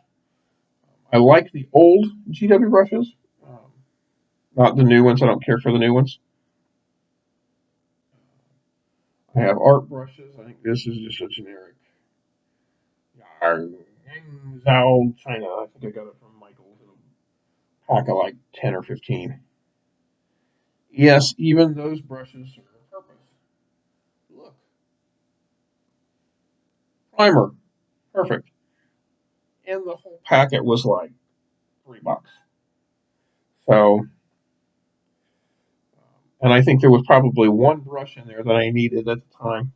I like the old GW brushes, not the new ones. I don't care for the new ones. I have art brushes. I think this is just a generic Zhao China. I think I got it from Michael's in a pack of like 10 or 15. Yes, even those brushes serve a purpose. Look, primer, perfect. And the whole packet was like $3. So, and I think there was probably one brush in there that I needed at the time.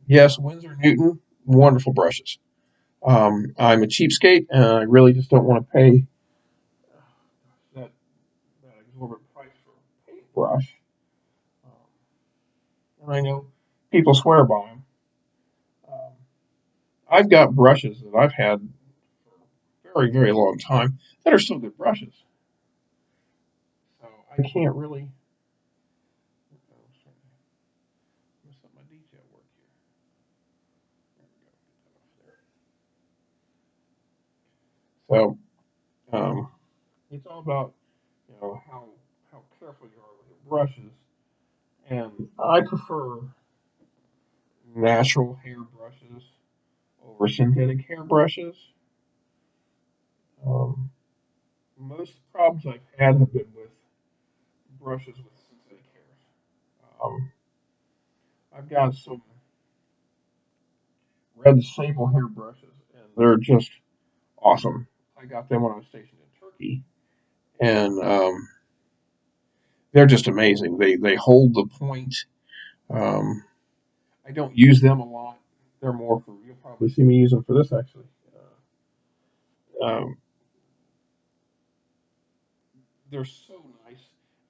Yes, Winsor Newton, wonderful brushes. I'm a cheapskate, and I really just don't want to pay that, that exorbitant price for a paintbrush. Um, and I know people swear by them. Um, I've got brushes that I've had for a very, very long time that are still good brushes. So I can't really mess up my detail work here. So it's all about how careful you are with your brushes, and I prefer natural hair brushes over synthetic hair brushes. Um, most problems I've had have been with brushes with synthetic hairs. I've got some red sable hair brushes, and they're just awesome. I got them when I was stationed in Turkey, and they're just amazing. They hold the point. Um, I don't use them a lot. They're more for you'll probably see me use them for this actually. Um, they're so nice,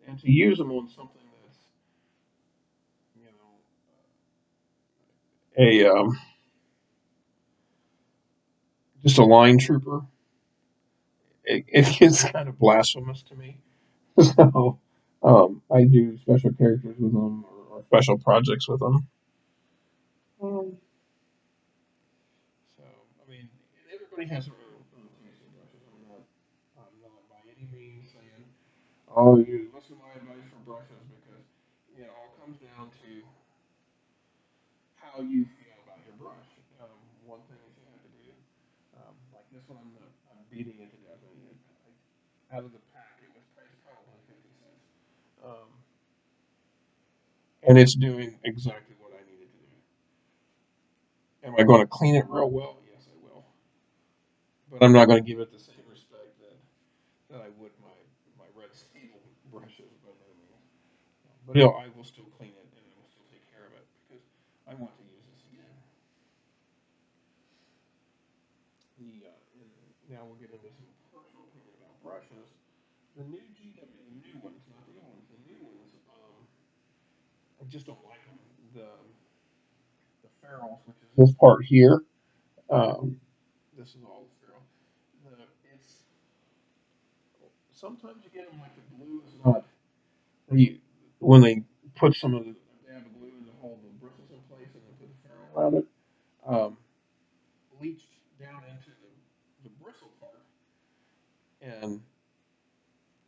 and to use them on something that's you know a just a line trooper, it gets kind of blasphemous to me. So I do special characters with them or special projects with them. Um, so I mean, everybody has their own taste in brushes. I'm not by any means saying, oh, you listen to my advice for brushes because it all comes down to how you feel about your brush. One thing that you have to do, like this one, I'm beating it to death. Out of the pack, it was priced probably 50 cents. Um, and it's doing exactly what I needed to do. Am I going to clean it real well? Yes, I will. But I'm not going to give it the same respect that I would my red steel brushes by no means. But I will still clean it and I will still take care of it because I want to use this again. Now we'll get into some personal opinion about brushes. The new GW, the new ones, not the old ones, the new ones, I just don't like them. The ferrules, which is this part here, um, this is all the ferrule. It's sometimes you get them like the glue is not you, when they put some of the dab of glue in to hold the bristles in place and then put the ferrule around it, um, leached down into the bristle part, and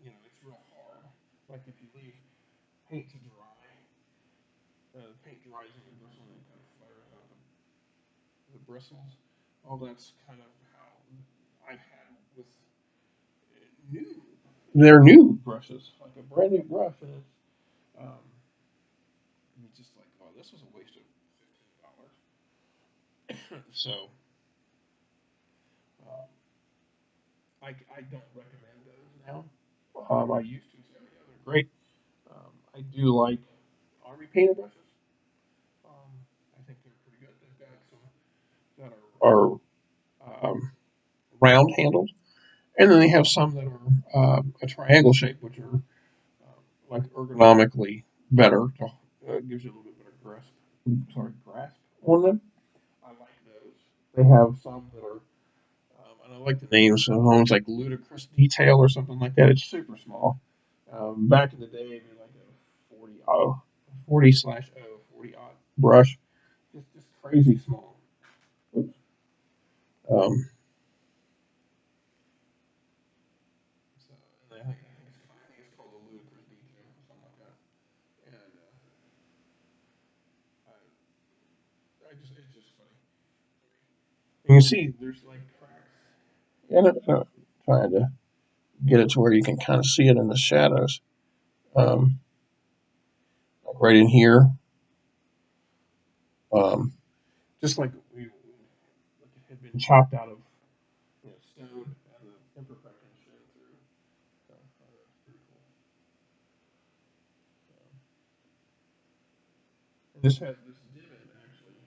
it's real hard. Like if you leave paint to dry, paint dries in your bristle and it kind of flares out the bristles. All that's kind of how I've had with new. They're new brushes, like a brand new brush, and it's just like, oh, this was a waste of $15. So um, I don't recommend those now. I used to say, oh, yeah, they're great. I do like army painter brushes. Um, I think they're pretty good. They've got some that are round handled, and then they have some that are a triangle shape, which are like ergonomically better. Gives you a little bit better grasp. Sorry, grasp on them. I like those. They have some that are, and I like the names of homes like Ludicrous Detail or something like that. It's super small. Back in the day, it'd be like a 40 slash O, 40 aught brush. Just crazy small. Um, so, and I think it's called the Ludicrous Detail or something like that. And it's just funny. You can see there's like cracks. And trying to get it to where you can kind of see it in the shadows. Um, like right in here, um, just like we like it had been chopped out of stone, and the imperfections showing through. So that's pretty cool. And this has this divot actually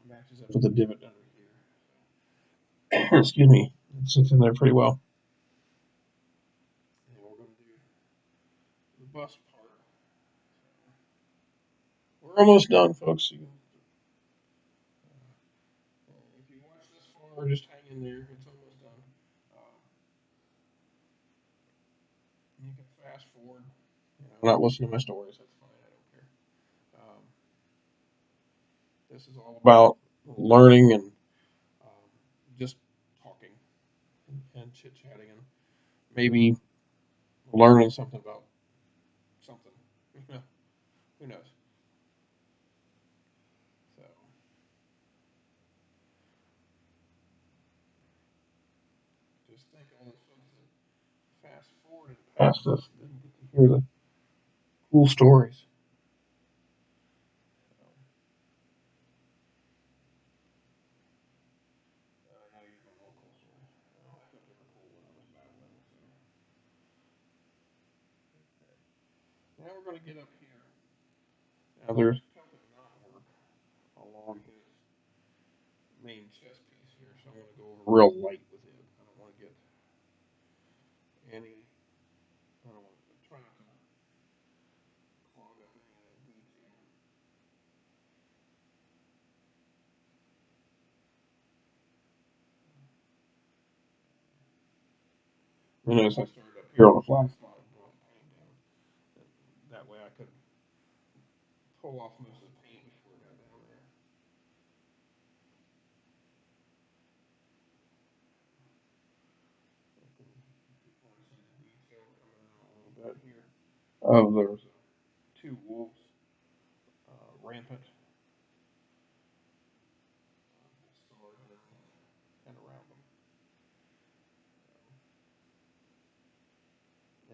matches up with the divot under here. Excuse me, it sits in there pretty well. And we're going to do the bust part. We're almost done, folks. If you watch this far, just hang in there. It's almost done. Uh, you can fast forward. Not listening to my stories. That's fine. I don't care. This is all about learning and um, just talking and chit chatting and maybe learning something about something. Who knows? So just think of all those folks that fast forwarded past us didn't get to hear the cool stories. So, now you're going to cool stories. I thought they were cool when I was battling. So now we're going to get up here. Now there's Celtic knotwork along his main chest piece here, so I'm going to go over real light with it. I don't want to get any. I don't want to try not to clog up any of that detail. You notice I started up here on the flat spot and brought the paint down. That way I could pull off most of the paint before it got down there. I can kind of see the detail coming out a little bit here. There's two wolves rampant stars and around them.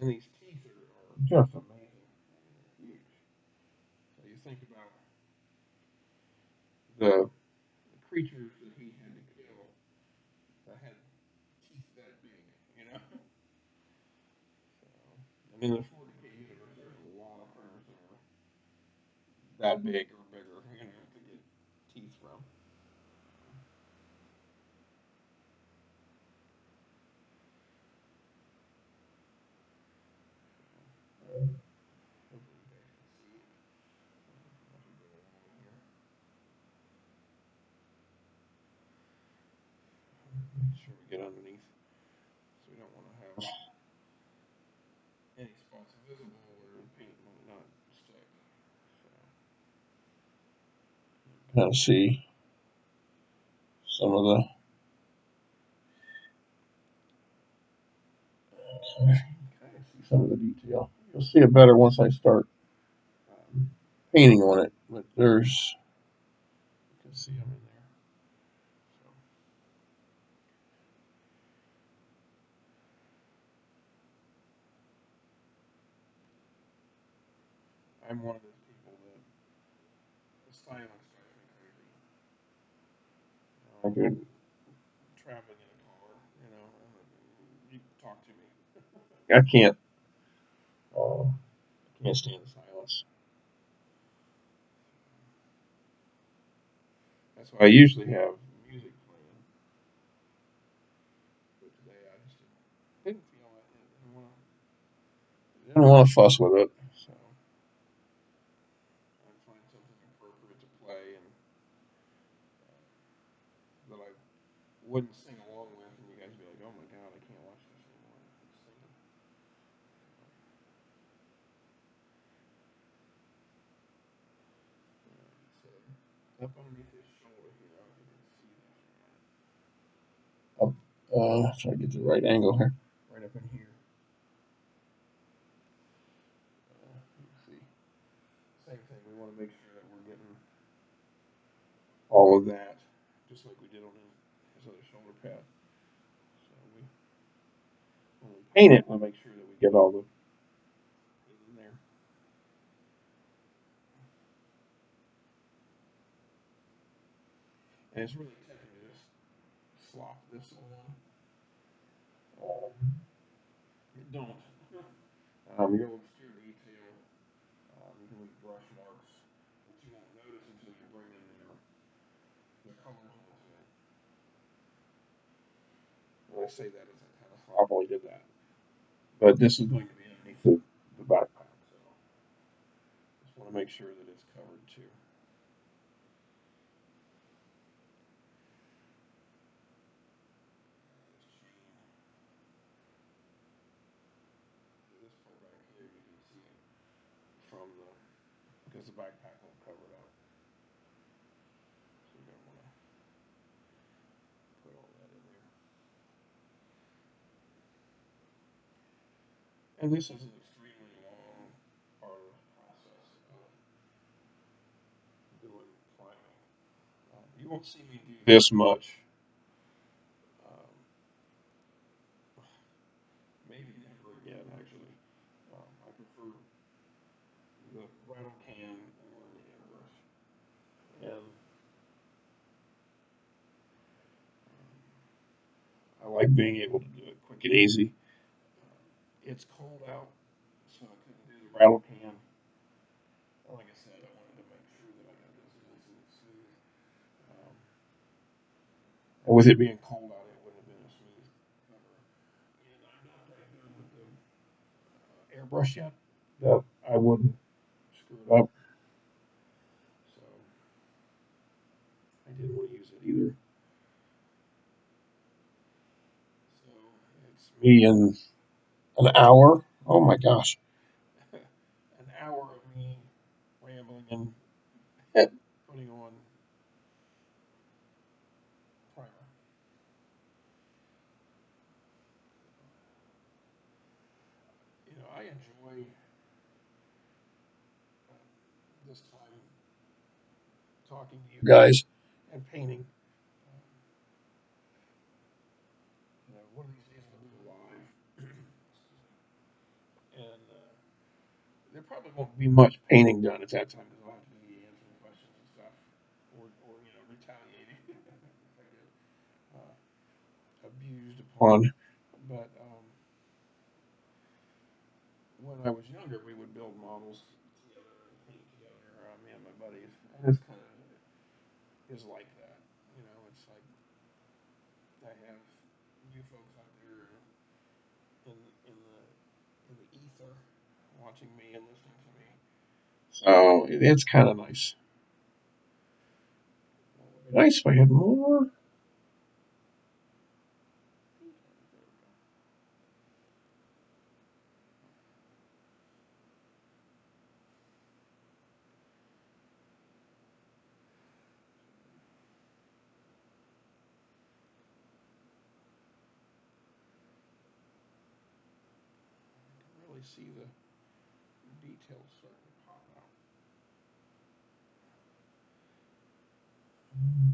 And these teeth are just amazing. Huge. So you think about the creatures that he had to kill that had teeth that big, you know? So, and in the 40K universe, there's a lot of critters that are that big or bigger, to get teeth from. Hopefully you guys can see as we go along here. Make sure we get underneath, so we don't want to have any spots visible where the paint might not stick. So, kind of see some of the kind of see some of the detail. You'll see it better once I start painting on it. But there's you can see them in there. So I'm one of those people that the silence drives me crazy. I could traveling in a car, you talk to me. I can't stand the silence. That's why I usually have music playing. But today I just didn't feel it. I didn't want to fuss with it. So I find something appropriate to play. And wouldn't sing along with, and you guys would be like, "Oh my God, I can't watch this anymore." It's singing. So up underneath his shoulder here, I don't know if you can see this or not. Try to get the right angle here. Right up in here. Let's see. Same thing. We want to make sure that we're getting all of that, just like we did on his other shoulder pad. So when we paint it, we'll make sure that we get all the paint in there. And it's really tempting to just slop this on. Don't. You're going to obscure detail. You can leave brush marks that you won't notice until you bring in the colors into it. When I say that, it's kind of sloppily did that. But this is going to be underneath the backpack, so just want to make sure that it's covered too. This part back here, you can see it from the because the backpack won't cover it up. So you're gonna want to put all that in there. And this is an extremely long part of the process of doing climbing. You won't see me do this much. Um, maybe never again, actually. I prefer the rattle can or the airbrush. And I like being able to do it quick and easy. It's cold out, so I couldn't do the rattle can. Like I said, I wanted to make sure that I got this nice and smooth. Um, and with it being cold out, it wouldn't have been a smooth cover. And I'm not that good with the airbrush yet that I wouldn't screw it up. So I didn't want to use it either. So it's me in an hour. Oh my gosh. An hour of me rambling and putting on primer. I enjoy this time talking to you guys and painting. One of these days I'll do it live. And there probably won't be much painting done at that time because I'll have to be answering questions and stuff, or retaliating if I get uh, abused upon. But when I was younger, we would build models together and paint together, me and my buddies, and it's kind of is like that. It's like I have you folks out there in in the in the ether watching me and listening to me. So it's kind of nice. Nice if I had more. Really see the details starting to pop out.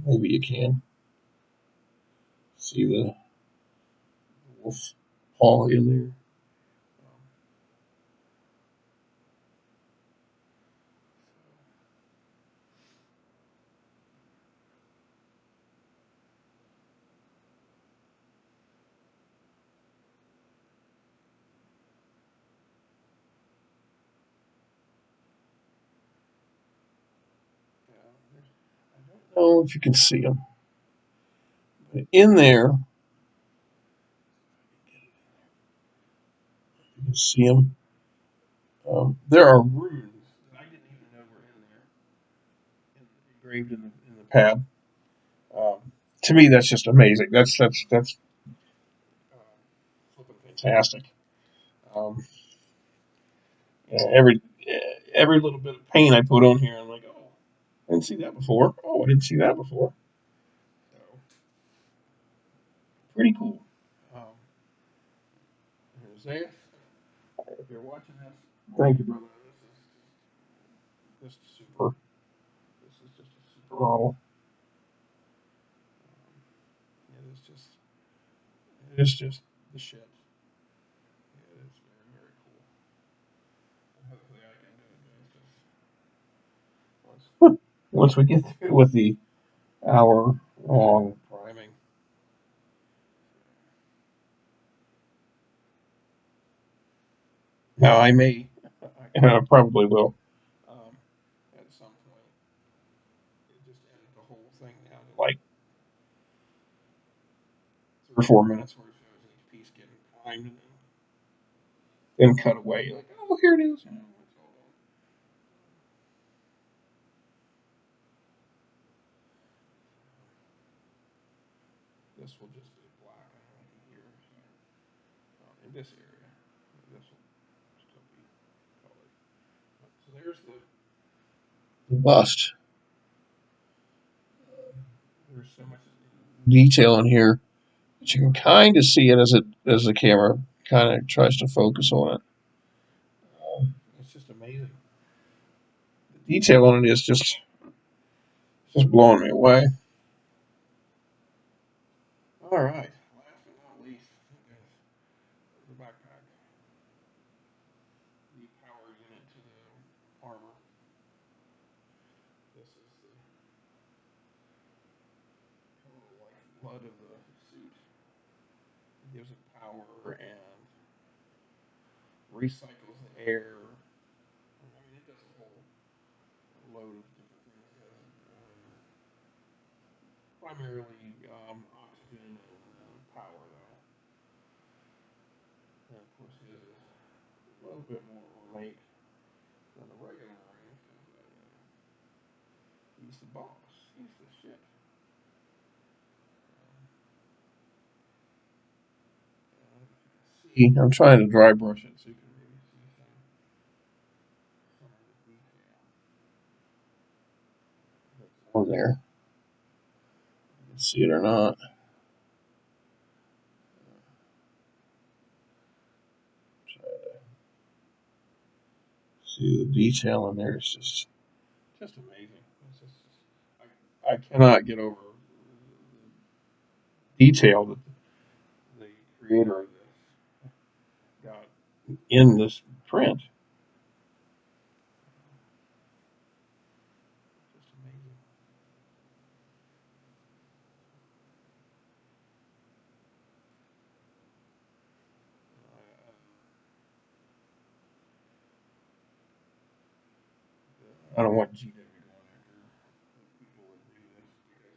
Maybe you can see the wolf paw in there. I don't know if you can see them. But in there, you can see them. There are runes that I didn't even know were in there, engraved in the pad. Um, to me, that's just amazing. That's flipping fantastic. Um, every little bit of paint I put on here, I'm like, oh, I didn't see that before. Oh, I didn't see that before. So pretty cool. Um, There's this. If you're watching this, thank you, brother. This is just super. This is just a super model. It is just. It is just the shit. It is very very cool. Hopefully I can do it once we get through with the hour long priming. Now I may, I probably will, um, at some point, just edit the whole thing down to like 3 or 4 minutes where it shows each piece getting primed and then cut away. Like, oh, here it is. You know, it's all done. This will just be black here, in this area. This will still be colored. So there's the bust. There's so much detail in here that you can kind of see it as the camera kind of tries to focus on it. It's just amazing. The detail on it is just blowing me away. All right. Last but not least, the backpack, the power unit to the armor. This is the blood of the suit. It gives it power and recycles the air. I mean, it does a whole load of different things. Primarily oxygen and power, though. And of course, his is a little bit more ornate than the regular Marine. He's the boss. He's the shit. See, I'm trying to dry brush it so you can maybe see some of the detail that's on there. You can see it or not. Try to see the detail in there. It's just amazing. It's just, I cannot get over the detail that the creator of this got in this print. Just amazing. I don't want GW going after people that do this because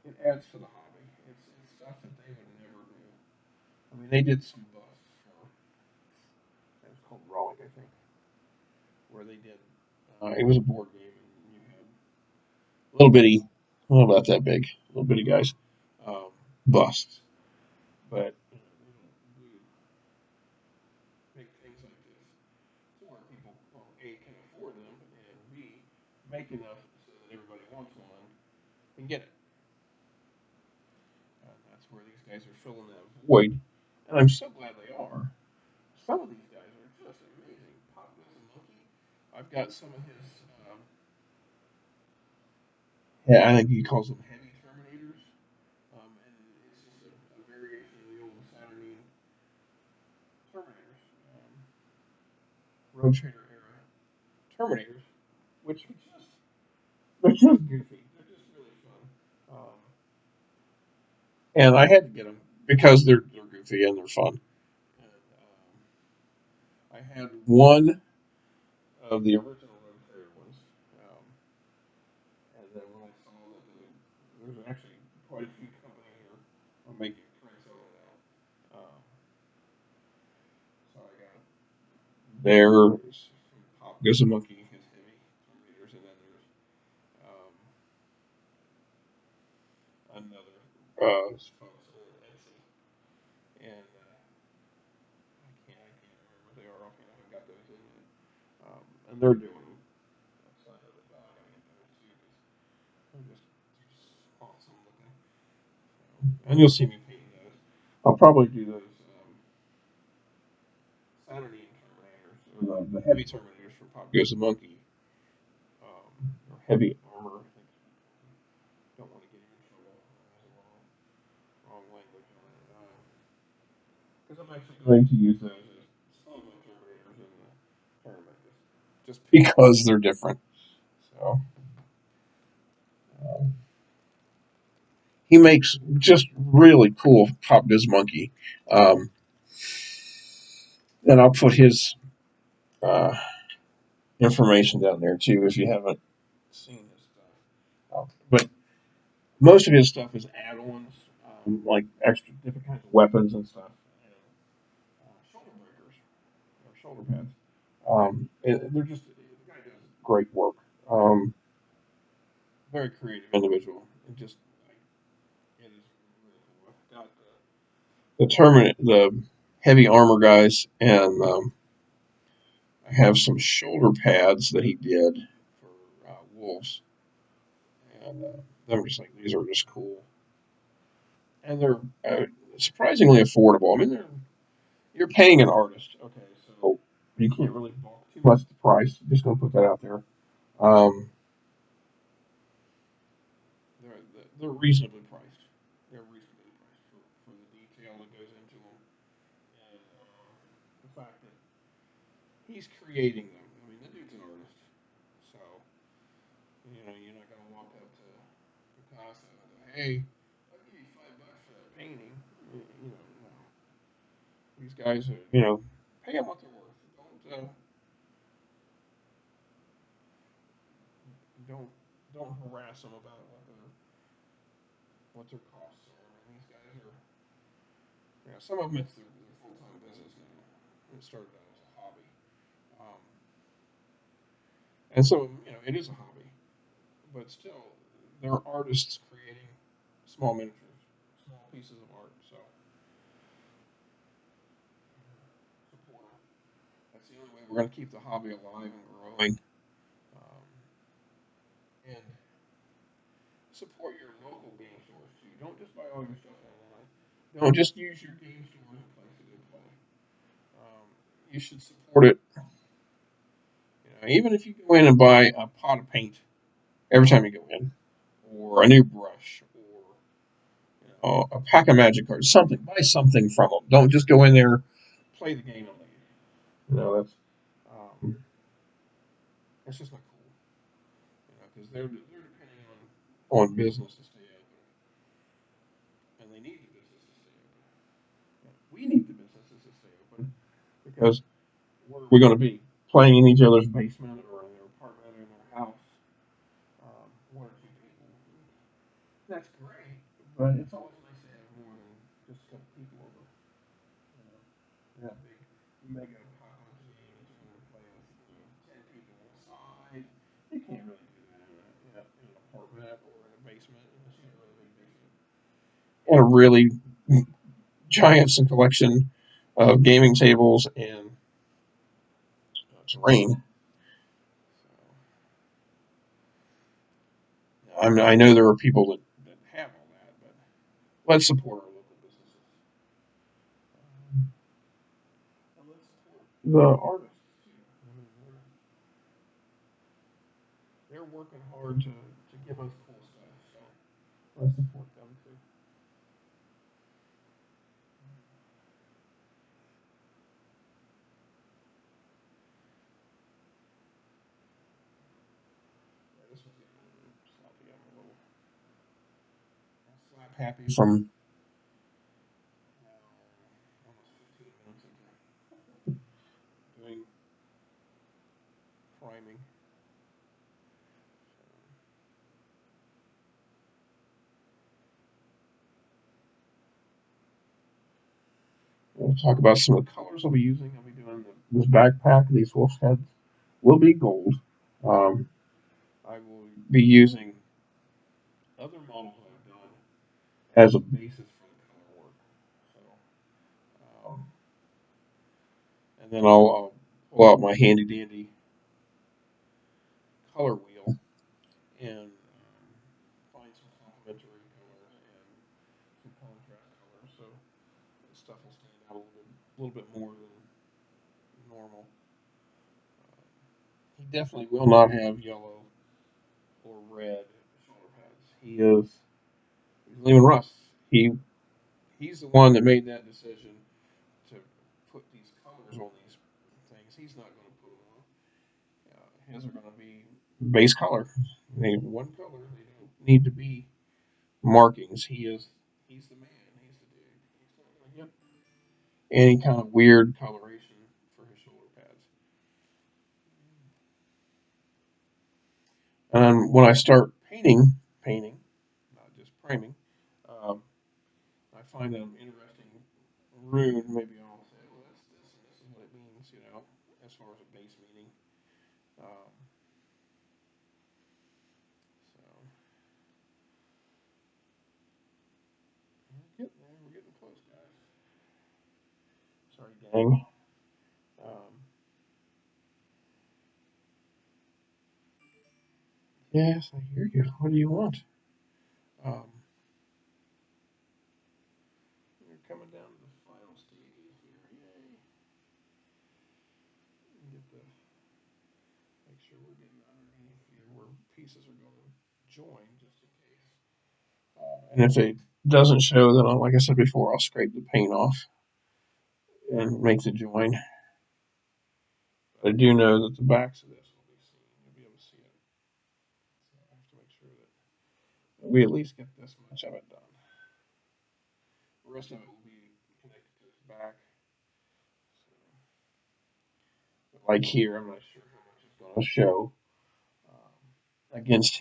it adds to the hobby. It's stuff that they would never do. I mean, they did some busts for it was called Rollick, I think, where they did. It was a board game, and you had little bitty, well, about that big, little bitty guys, um, busts. But we would make things like this to where people, well, A, can afford them, and B, make enough so that everybody wants one and get it. And that's where these guys are filling that void. And I'm so glad they are. Some of these guys are just amazing. Pop Goes a Monkey. I've got some of his, yeah, I think he calls them heavy Terminators. And it's just a variation of the old Saturnine Terminators, Road Trader era Terminators, which are they're just goofy. They're just really fun. And I had to get them because they're goofy and they're fun. And I had one of the original Road Trader ones, um, and then when I saw that there's actually quite a few companies here are making prints out of that, so I got there's Pop Goes a Monkey, his heavy Terminators, and then there's another. folks on Etsy, and I can't remember what they are offhand. I haven't got those in yet. And they're doing them. So I gotta get those too because they're just awesome looking. And you'll see me painting those. I'll probably do those Saturday Terminators, or the heavy Terminators for Pop Goes the Monkey, or heavy armor. I think don't want to get in trouble. Wrong language on it. Because I'm actually going to use those as some of my Terminators in the tournament, just because they're different. So um, he makes just really cool Pop Goes Monkey, um, and I'll put his uh, information down there too if you haven't seen his stuff. But most of his stuff is add-ons, like extra different kinds of weapons and stuff, and shoulder breakers or shoulder pads. They're just the guy does great work. Um, Very creative individual. It just like, it is really cool. I've got the terminate the heavy armor guys, and I have some shoulder pads that he did for wolves, and I'm just like these are just cool, and they're surprisingly affordable. I mean, you're paying an artist, okay, so you can't really balk too much the price. I'm just gonna put that out there. Um, they're reasonably priced. They're reasonably priced for the detail that goes into them, and the fact that he's creating them. I mean, the dude's an artist, so you're not gonna walk up to Picasso and go, "Hey, I'll give you $5 for that painting." No. These guys are, pay them what they're worth. Don't don't harass them about what their costs are. I mean, these guys are, some of them it's their full time business now. It started out as a hobby, um, and so it is a hobby, but still, they're artists creating small miniatures, small pieces of art. So support them. That's the only way we're going to keep the hobby alive and growing. Um, and support your local game stores too. Don't just buy all your stuff online. Don't just use your game store as a place to go play. Um, you should support it. Even if you go in and buy a pot of paint every time you go in, or a new brush, or a pack of magic cards, something. Buy something from them. Don't just go in there, play the game and leave. Um, that's just not cool. Because they're depending on business to stay open, and they need the business to stay open. We need the businesses to stay open because where are we going to be? Playing in each other's basement or in their apartment or in their house, one or two people. That's great, but it's always nice to have more than just a couple people over. You know, that big mega apocalypse game that you're going to play with 10 people inside. You can't really do that in an apartment or in a basement unless you have a really big basement and a really giant collection of gaming tables and terrain. I know there are people that have all that, but let's support our local businesses. And let's support the artists too. I mean, they're working hard to give us cool stuff, so let's support them too. Yeah, this was getting sloppy. I'm a little slap happy from almost 15 minutes into doing priming. We'll talk about some of the colors I'll be using. I'll be doing this backpack. These wolf heads will be gold. Um, I will be using other models I've done as a basis for the color work. So, and then I'll pull out my handy dandy color wheel and find some complementary colors and some contrast colors, so stuff will stand out a little bit more than normal. He definitely will not have yellow or red shoulder pads. He's Leman Russ. He's the one that made that decision to put these colors on these things. He's not going to put them on. His are going to be base color. They one color. They don't need to be markings. He's the man. He's the dude. He's not going to get any kind of weird coloration for his shoulder pads. And when I start painting, not just priming, um, I find that an interesting rune. Maybe I'll say, well, that's this, and this is what it means, as far as a base meaning. Um, so we're getting there. We're getting close, guys. Sorry, gang. Um, yes, I hear you. What do you want? Um, we're coming down to the final stages here. Yay! Get the make sure we're getting underneath here where pieces are going to join, just in case. And if it doesn't show, then like I said before, I'll scrape the paint off and make the join. But I do know that the backs of this will be seen. You'll be able to see it. So I have to make sure that we at least get this much of it done. The rest of it will be connected to his back. So, like here, I'm not sure how much is going to show against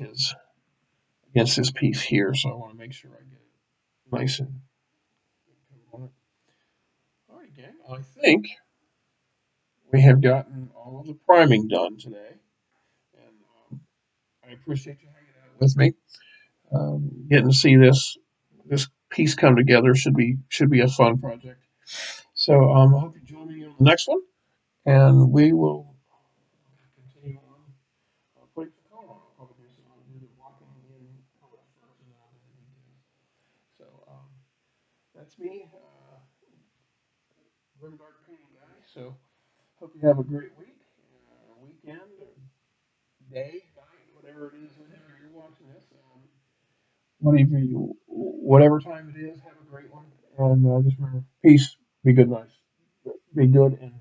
his piece here. So I want to make sure I get it nice and on it. All right, gang. I think we have gotten all of the priming done today, and I appreciate you hanging out with me. Getting to see this piece come together should be a fun project. So I hope you join me on the next one, and we will continue on putting some color on. I'll do the walking in color first, and then I'll do the details. So that's me, Grim Dark Painting Guy. So hope you have a great week, weekend, or day, night, whatever it is, whenever you're watching this. Whatever time it is, have a great one, and just remember, peace. Be good, nice. Be good, and